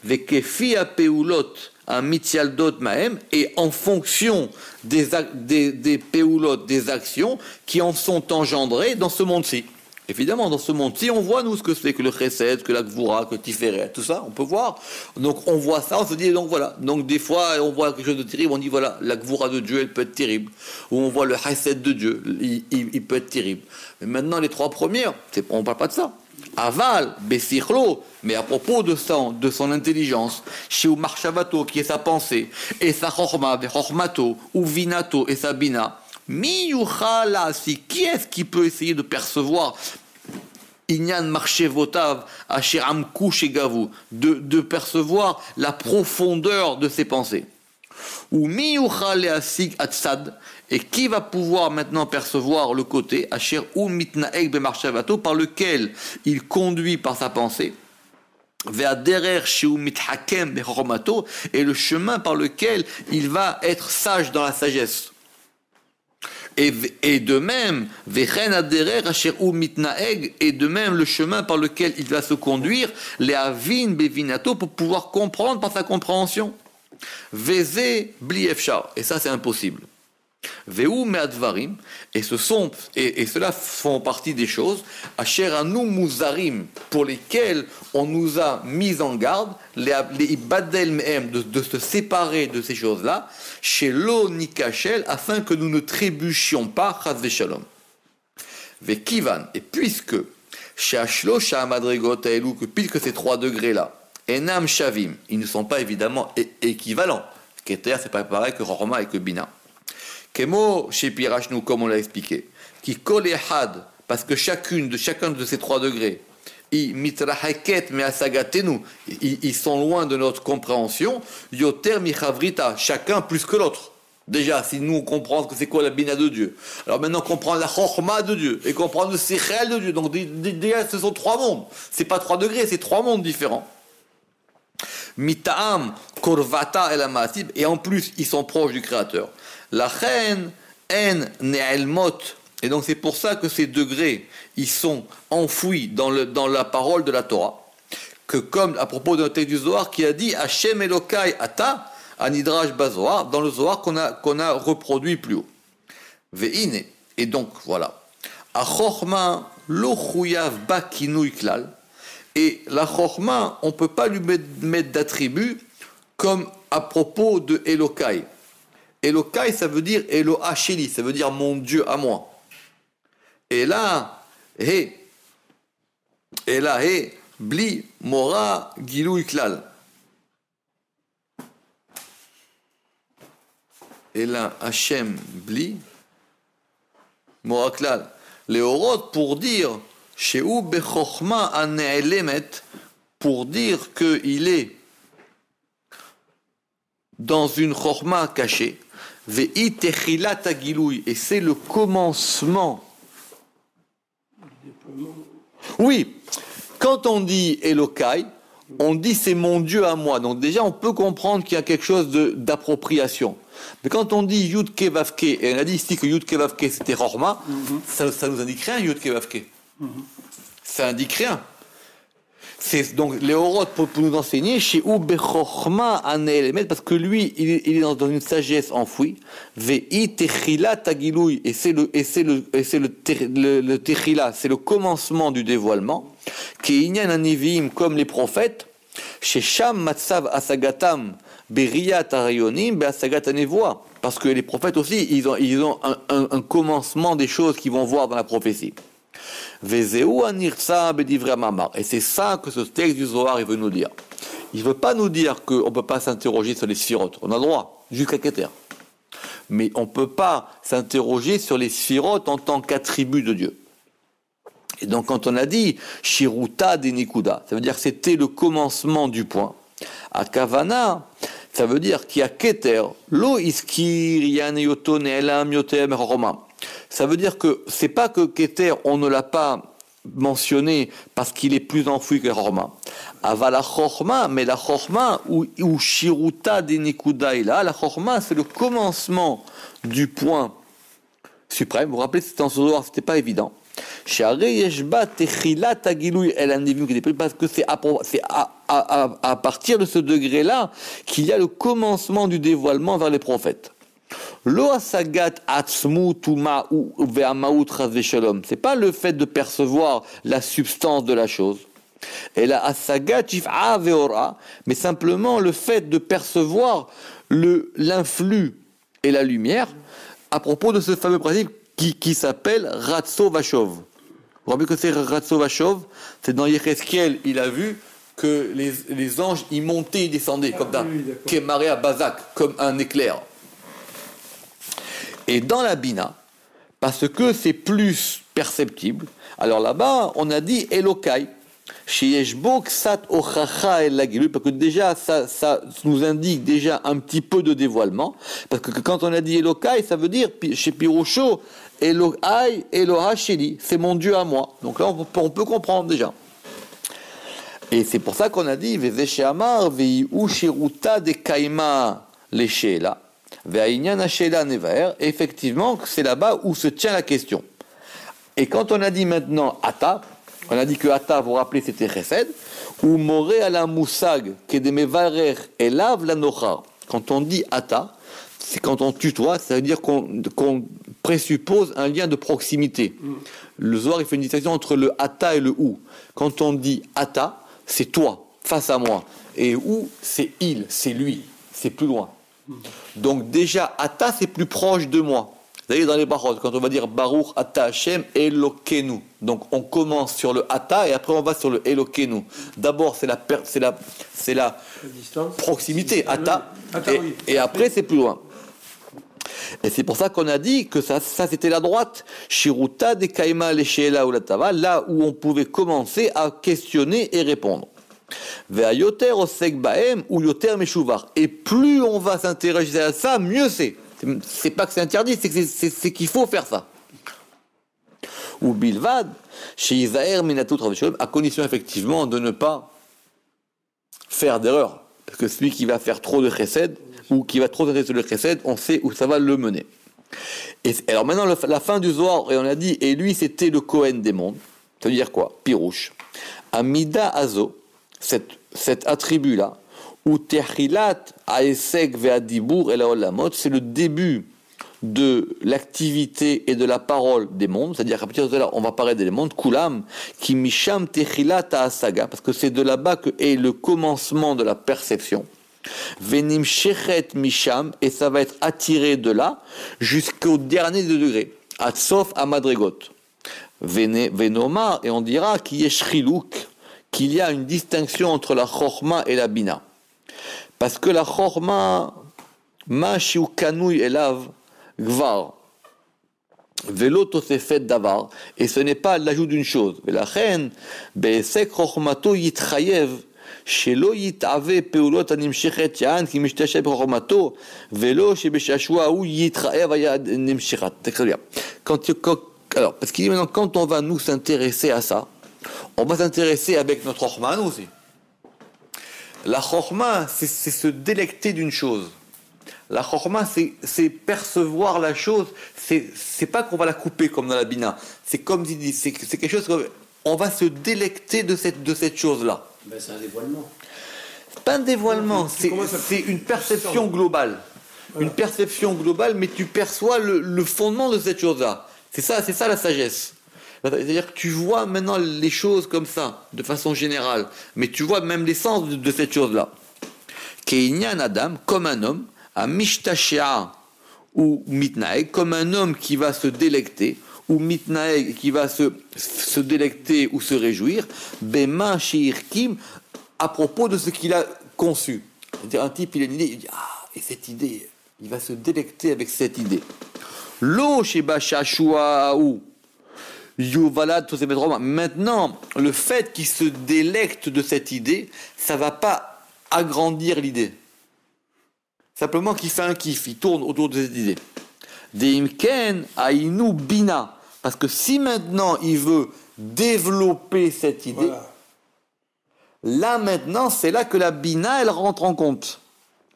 [SPEAKER 1] vekefi apeulot un mitzialdot mahem, et en fonction des péoulot, des actions qui en sont engendrées dans ce monde-ci. Évidemment, dans ce monde-ci, on voit, nous, ce que c'est que le chesed, que la gvura, que le tiferet, tout ça, on peut voir. Donc, on voit ça, on se dit, donc voilà. Donc, des fois, on voit quelque chose de terrible, on dit, voilà, la gvura de Dieu, elle peut être terrible. Ou on voit le chesed de Dieu, il peut être terrible. Mais maintenant, les trois premières, on ne parle pas de ça. Aval, Bessichlo, mais à propos de son intelligence, chez Marshavato, qui est sa pensée, et sa chorma, Chormato, ou Vinato, et sa bina, Miyuchala, si qui est-ce qui peut essayer de percevoir Inyan Marchevotav, Asher Amku Shegavu, de percevoir la profondeur de ses pensées. Ou Miyuchale Asik Atsad, et qui va pouvoir maintenant percevoir le côté Asher ou Mitnaeg Bemarchavato, par lequel il conduit par sa pensée, Ve'aderer Sheu Mithakem Bechormato, et le chemin par lequel il va être sage dans la sagesse. Et de même, et de même le chemin par lequel il va se conduire, les avin bevinato, pour pouvoir comprendre par sa compréhension. Veze bliefshar, et ça c'est impossible. Veu meadvarim, et cela font partie des choses, asher anu muzarim, pour lesquelles on nous a mis en garde, les ibadel mehem, de se séparer de ces choses-là, chez lo nikachel, afin que nous ne trébuchions pas, chas veshalom. Vekivan, et puisque, chez ashlo, chez amadregot aelu, puisque ces 3 degrés-là, enam shavim, ils ne sont pas évidemment équivalents. Keter, c'est pas pareil que Rorma et que Bina. Kemo, chez Pirachnou, comme on l'a expliqué, qui kol ehad, parce que chacun de ces 3 degrés, mitrahaket me asagatenu, ils sont loin de notre compréhension, yoter michavrita, chacun plus que l'autre. Déjà, si nous on comprend que c'est quoi la bina de Dieu, alors maintenant comprendre la chorma de Dieu et comprendre le sechel de Dieu, donc déjà ce sont 3 mondes, c'est pas 3 degrés, c'est 3 mondes différents. Mitaam, korvata et la matib, et en plus ils sont proches du Créateur. La reine en ne'elmot, et donc c'est pour ça que ces degrés ils sont enfouis dans la parole de la Torah, que comme à propos d'un texte du Zohar qui a dit Hashem Elokai Ata Anidrash Bazohar, dans le Zohar qu'on a reproduit plus haut. Ve'ine, et donc voilà. Achorma lo chuyav ba kinui klal, et la chorma on ne peut pas lui mettre d'attribut comme à propos de Elokai. Elokai, ça veut dire Elo Hasheli, ça veut dire mon Dieu à moi. Et là, bli mora gilou iklal. Et là, Hachem bli mora klal. Les orot pour dire Sheu bechorma ane'elemet, pour dire qu'il est dans une chorma cachée. Et c'est le commencement. Oui, quand on dit Elokai, on dit c'est mon Dieu à moi. Donc déjà, on peut comprendre qu'il y a quelque chose d'appropriation. Mais quand on dit Yud Kevavke, et on a dit ici que Yud Kevavke c'était Rorma, ça nous indique rien, Yud Kevavke. Ça indique rien. C'est donc les Horot pour nous enseigner chez Ubechorma Anelemet, parce que lui il est dans une sagesse enfouie. Vei Techila Tagiloui, et c'est le Techila, c'est le commencement du dévoilement. Keinyan Anivim, comme les prophètes, chez Sham Matsav Asagatam Beriyat Arayonim Beasagat Anevoa, parce que les prophètes aussi ils ont un commencement des choses qu'ils vont voir dans la prophétie. Et c'est ça que ce texte du Zohar veut nous dire. Il ne veut pas nous dire qu'on ne peut pas s'interroger sur les sphirotes. On a le droit, jusqu'à Keter. Mais on ne peut pas s'interroger sur les sphirotes en tant qu'attribut de Dieu. Et donc quand on a dit Shiruta de Nikuda, ça veut dire que c'était le commencement du point. À Kavana, ça veut dire qu'il y a Keter, Lo iskir yaneyoto ne'elam yotem roma. Ça veut dire que c'est pas que Keter, on ne l'a pas mentionné parce qu'il est plus enfoui que Rorma. Ava la Chorma, mais la Chorma ou Shiruta de Nikuda est là. La Chorma, c'est le commencement du point suprême. Vous vous rappelez, c'était en ce Zohar, c'était pas évident. Parce que c'est à partir de ce degré-là qu'il y a le commencement du dévoilement vers les prophètes. C'est pas le fait de percevoir la substance de la chose. Mais simplement le fait de percevoir l'influx et la lumière à propos de ce fameux principe qui s'appelle Ratso Vashov. Vous vous rappelez que c'est Ratso Vashov? C'est dans Yecheskel, il a vu que les anges, ils montaient, ils descendaient, comme dans Kemaria Bazak, comme un éclair. Et dans la Bina, parce que c'est plus perceptible, alors là-bas, on a dit Elokai. Parce que déjà, ça nous indique déjà un petit peu de dévoilement. Parce que quand on a dit Elokai, ça veut dire, chez Piroucho, Elohai, Eloha Sheli, c'est mon Dieu à moi. Donc là, on peut comprendre déjà. Et c'est pour ça qu'on a dit, Vezesheamar, Veiu Shiruta de Kaima Leshela, Ve'ainyan Ashela Nevaer. Effectivement, c'est là-bas où se tient la question. Et quand on a dit maintenant Ata, on a dit que Ata, vous vous rappelez, c'était Chesed, ou Moré ala Moussag, Kedemevarer, Elav la Nochar. Quand on dit Ata, c'est quand on tutoie, ça veut dire qu'on présuppose un lien de proximité. Le Zohar, il fait une distinction entre le Ata et le Ou. Quand on dit Ata, c'est toi, face à moi. Et Ou, c'est il, c'est lui, c'est plus loin. Donc déjà, Ata, c'est plus proche de moi. D'ailleurs, dans les Barot, quand on va dire Baruch Ata Hashem Elokenu, donc on commence sur le Ata et après on va sur le Elokenu. D'abord, c'est la proximité, Ata, et après c'est plus loin. Et c'est pour ça qu'on a dit que ça c'était la droite, Shiruta de Kaima Leshela ou Latava, là où on pouvait commencer à questionner et répondre. Ve'ayoter osek baem ou yoter meshuvar. Et plus on va s'intéresser à ça, mieux c'est. C'est pas que c'est interdit, c'est qu'il faut faire ça. Ou bilvad, chez Isaïr Minatout Ravsholem, à condition effectivement de ne pas faire d'erreur. Parce que celui qui va faire trop de chesed, ou qui va trop s'intéresser sur le chesed, on sait où ça va le mener. Et alors maintenant, la fin du Zohar, et on a dit, et lui c'était le Kohen des mondes. Ça veut dire quoi? Pirouche. Amida Azo, cet attribut-là, ou Techilat Aesek Ve'adibur El Olamot, c'est le début de l'activité et de la parole des mondes, c'est-à-dire qu'à partir de là, on va parler des mondes, Kulam, qui Misham Techilat Asaga, parce que c'est de là-bas que est le commencement de la perception. Venim Shechet Misham, et ça va être attiré de là jusqu'au dernier degré, Atsof Amadregot. Venomar, et on dira qu'il y a Shriluk, qu'il y a une distinction entre la Chorma et la Bina. Parce que la Chorma, Ma Shiu Kanui Elav, Gvar, Velo Tosefet Davar, et ce n'est pas l'ajout d'une chose. La reine, Be'esek Chormato Yitchayev, Shelo Yitave Peulot Animshechet Yan, qui Mishtasheb Chormato, Velo Shebeshashua ou Yitraev Ayad Nimshechat. Alors, parce qu'il dit maintenant, quand on va nous s'intéresser à ça, on va s'intéresser avec notre Chorma aussi. La Chorma, c'est se délecter d'une chose. La Chorma, c'est percevoir la chose. C'est pas qu'on va la couper comme dans la Bina. C'est comme il dit, c'est quelque chose qu'on va se délecter de cette chose-là.
[SPEAKER 5] Ben, c'est un dévoilement.
[SPEAKER 1] C'est pas un dévoilement, c'est une perception globale. Voilà. Une perception globale, mais tu perçois le fondement de cette chose-là. C'est ça la sagesse. C'est-à-dire que tu vois maintenant les choses comme ça, de façon générale, mais tu vois même l'essence de cette chose-là. Keïnyan Adam, comme un homme, à Mishtashea ou Mitnaeg, comme un homme qui va se délecter, ou Mitnaeg qui va se délecter ou se réjouir, Bema Sheirkim, à propos de ce qu'il a conçu. C'est-à-dire un type, il a une idée, il dit, et cette idée, il va se délecter avec cette idée. Lo Sheba Shashua ou maintenant, le fait qu'il se délecte de cette idée, ça ne va pas agrandir l'idée. Simplement qu'il fait un kiff, il tourne autour de cette idée. Deimken ainu bina. Parce que si maintenant il veut développer cette idée, voilà. Là maintenant, c'est là que la bina, elle rentre en compte.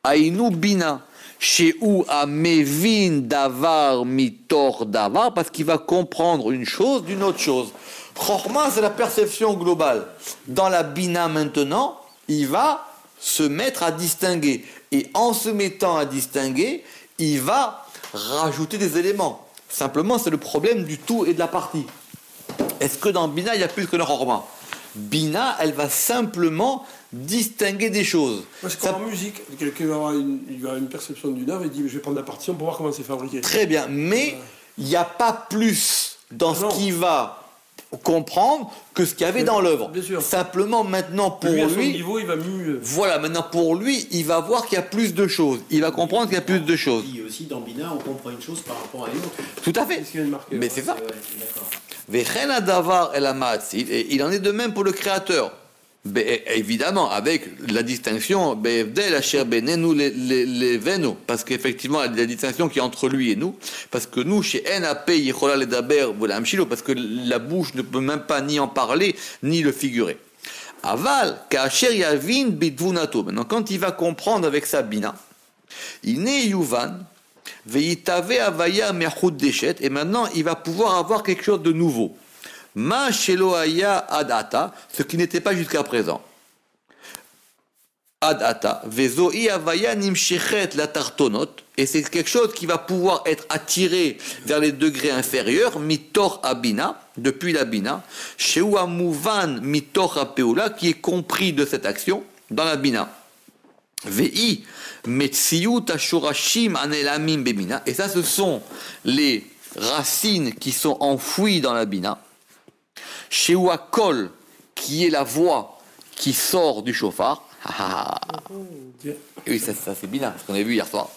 [SPEAKER 1] Ainu bina. Chez où a mevin davar mitor davar, parce qu'il va comprendre une chose d'une autre chose. Chorma, c'est la perception globale. Dans la bina maintenant, il va se mettre à distinguer. Et en se mettant à distinguer, il va rajouter des éléments. Simplement, c'est le problème du tout et de la partie. Est-ce que dans bina, il y a plus que le chorma? Bina, elle va simplement distinguer des choses.
[SPEAKER 3] Moi, c'est comme en musique. Quelqu'un va avoir une perception d'une œuvre et dit je vais prendre la partition pour voir comment c'est fabriqué.
[SPEAKER 1] Très bien, mais il n'y a pas plus dans ce qu'il va comprendre que ce qu'il y avait dans l'œuvre. Simplement maintenant pour lui,
[SPEAKER 3] à son niveau, il va mieux.
[SPEAKER 1] Voilà, maintenant pour lui, il va voir qu'il y a plus de choses. Il va comprendre qu'il y a plus de choses.
[SPEAKER 5] Et aussi dans Bina, on comprend une chose par rapport à une autre.
[SPEAKER 1] Tout à fait. Mais c'est ça.
[SPEAKER 5] D'accord.
[SPEAKER 1] Et il en est de même pour le créateur. Évidemment, avec la distinction, parce qu'effectivement, la distinction qui est entre lui et nous, parce que nous, chez NAP, parce que la bouche ne peut même pas ni en parler, ni le figurer. Aval, Kacher Yavin Bidvunato. Maintenant, quand il va comprendre avec sa bina, il n'est Yuvan, Veitave Avaya Merchut Deshet, et maintenant, il va pouvoir avoir quelque chose de nouveau. Ma sheloaya adata, ce qui n'était pas jusqu'à présent. Adata, vezoi avaya nimshechet la tartonot, et c'est quelque chose qui va pouvoir être attiré vers les degrés inférieurs, mitor abina, depuis la bina, sheu amuvan mitor apeula, qui est compris de cette action dans la bina. Vei metsiut ashurashim anelamim bebina, et ça ce sont les racines qui sont enfouies dans la bina. Chez Ouakol, qui est la voix qui sort du chauffard, oui, ça c'est bien, ce qu'on a vu hier soir,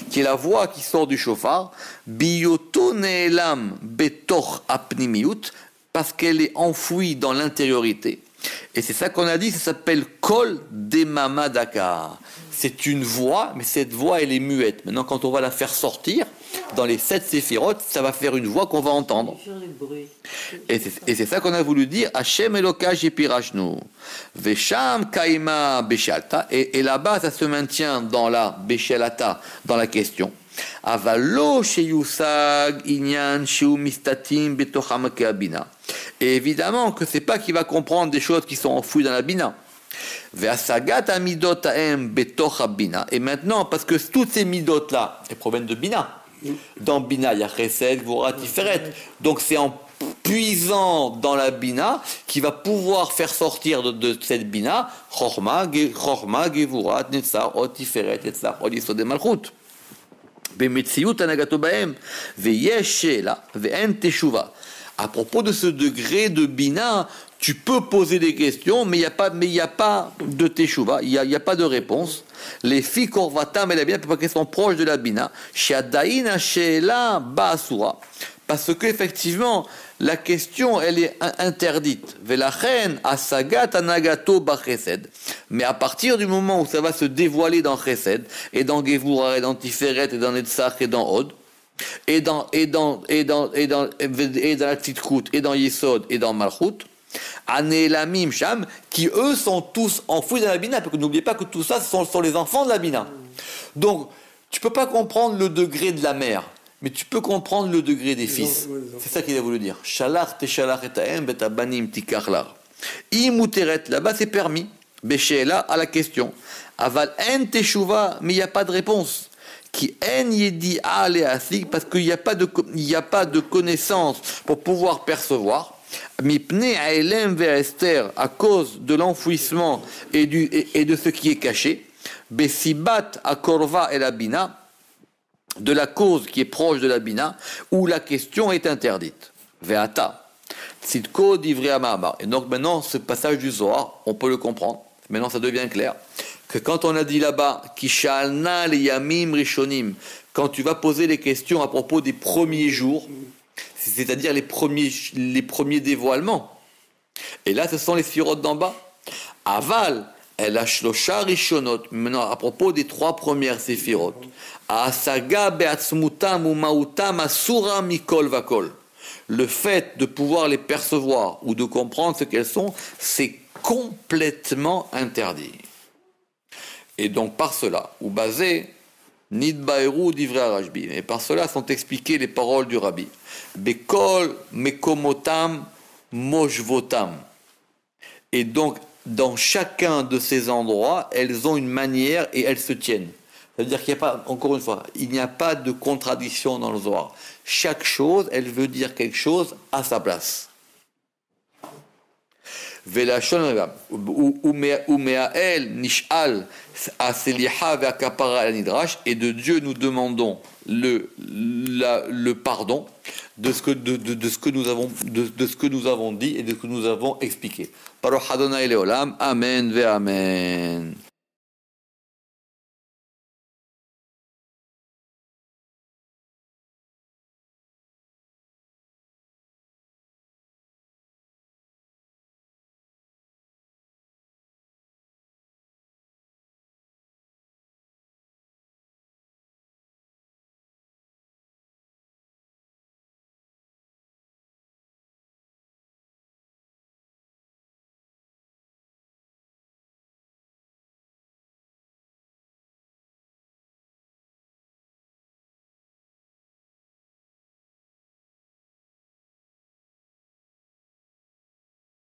[SPEAKER 1] qui est la voix qui sort du chauffard, Biyoto Neelam Betor Apnimiut, parce qu'elle est enfouie dans l'intériorité. Et c'est ça qu'on a dit, ça s'appelle Kol Demama Dakar. C'est une voix, mais cette voix elle est muette. Maintenant, quand on va la faire sortir, dans les 7 séphirotes, ça va faire une voix qu'on va entendre. Et c'est ça qu'on a voulu dire. Hashem Eloka Jepirashnu. Vesham Kaima Beshalta. Et là-bas, ça se maintient dans la Beshalata, dans la question. Avalo Sheyusag Inyan Sheu Mistatim Betocham Keabina. Et évidemment que c'est pas qu'il va comprendre des choses qui sont enfouies dans la Bina. Ve'asagat amidot ha'em betoch habina. Et maintenant, parce que toutes ces midot là, elles proviennent de Bina. Dans Bina, il y a Chesed, Gvura, Tiferet. Donc c'est en puisant dans la Bina qu'il va pouvoir faire sortir de cette Bina Chorma, Gevura, Netzar, Od, Tiferet, Netzar, Od, Yisod et Malchut. Bemetziut anagato bahem, ve'yesh she'ela, ve'en teshuva. À propos de ce degré de Bina, tu peux poser des questions, mais il n'y a pas de teshuva, il n'y a pas de réponse. Les filles korvatam et la Bina, parce qu'elles sont proches de la Bina. Shadaïna she'ela ba'asura. Parce qu'effectivement, la question, elle est interdite. Velachen asagat anagato bachesed. Mais à partir du moment où ça va se dévoiler dans Chesed, et dans Gevura, et dans Tiferet, et dans Netzach, et dans Od, et dans la Tzidkut, et dans Yesod, et dans Malchut, Anelamim Sham, qui eux sont tous enfouis dans la Bina, parce que n'oubliez pas que tout ça, ce sont les enfants de la Bina. Donc, tu ne peux pas comprendre le degré de la mère, mais tu peux comprendre le degré des fils. C'est ça qu'il a voulu dire. Shalach te shalach et ta'em betabanim tikarlar. Imuteret, là-bas c'est permis. Béchéla à la question. Aval en teshuva, mais il n'y a pas de réponse. Qui en yedi aleasik, parce qu'il n'y a pas de connaissance pour pouvoir percevoir. Mipne aelem ve'ester, à cause de l'enfouissement et de ce qui est caché. Besibat akorva el abina, de la cause qui est proche de la bina, où la question est interdite. Ve'ata. Tzidko divrei ha'ma'amar. Et donc maintenant, ce passage du Zohar, on peut le comprendre. Maintenant, ça devient clair. Que quand on a dit là-bas, Kishalna le yamim rishonim, quand tu vas poser les questions à propos des premiers jours, c'est-à-dire les premiers dévoilements. Et là, ce sont les sphirotes d'en bas. Aval, el hashlosha rishonot, maintenant à propos des 3 premières séphirotes. Asaga be'atzmutam ou ma'utam asura mikol vakol. Le fait de pouvoir les percevoir ou de comprendre ce qu'elles sont, c'est complètement interdit. Et donc par cela, ou basé, Nidbaeru divrei Rashbi. Et par cela sont expliquées les paroles du Rabbi. Bekol mekomotam moshvotam. Et donc, dans chacun de ces endroits, elles ont une manière et elles se tiennent. C'est-à-dire qu'il n'y a pas, encore une fois, il n'y a pas de contradiction dans le Zohar. Chaque chose, elle veut dire quelque chose à sa place. Et de Dieu nous demandons le pardon de ce que nous avons dit et de ce que nous avons expliqué. Baruch Adonai Leolam, Amen ve Amen.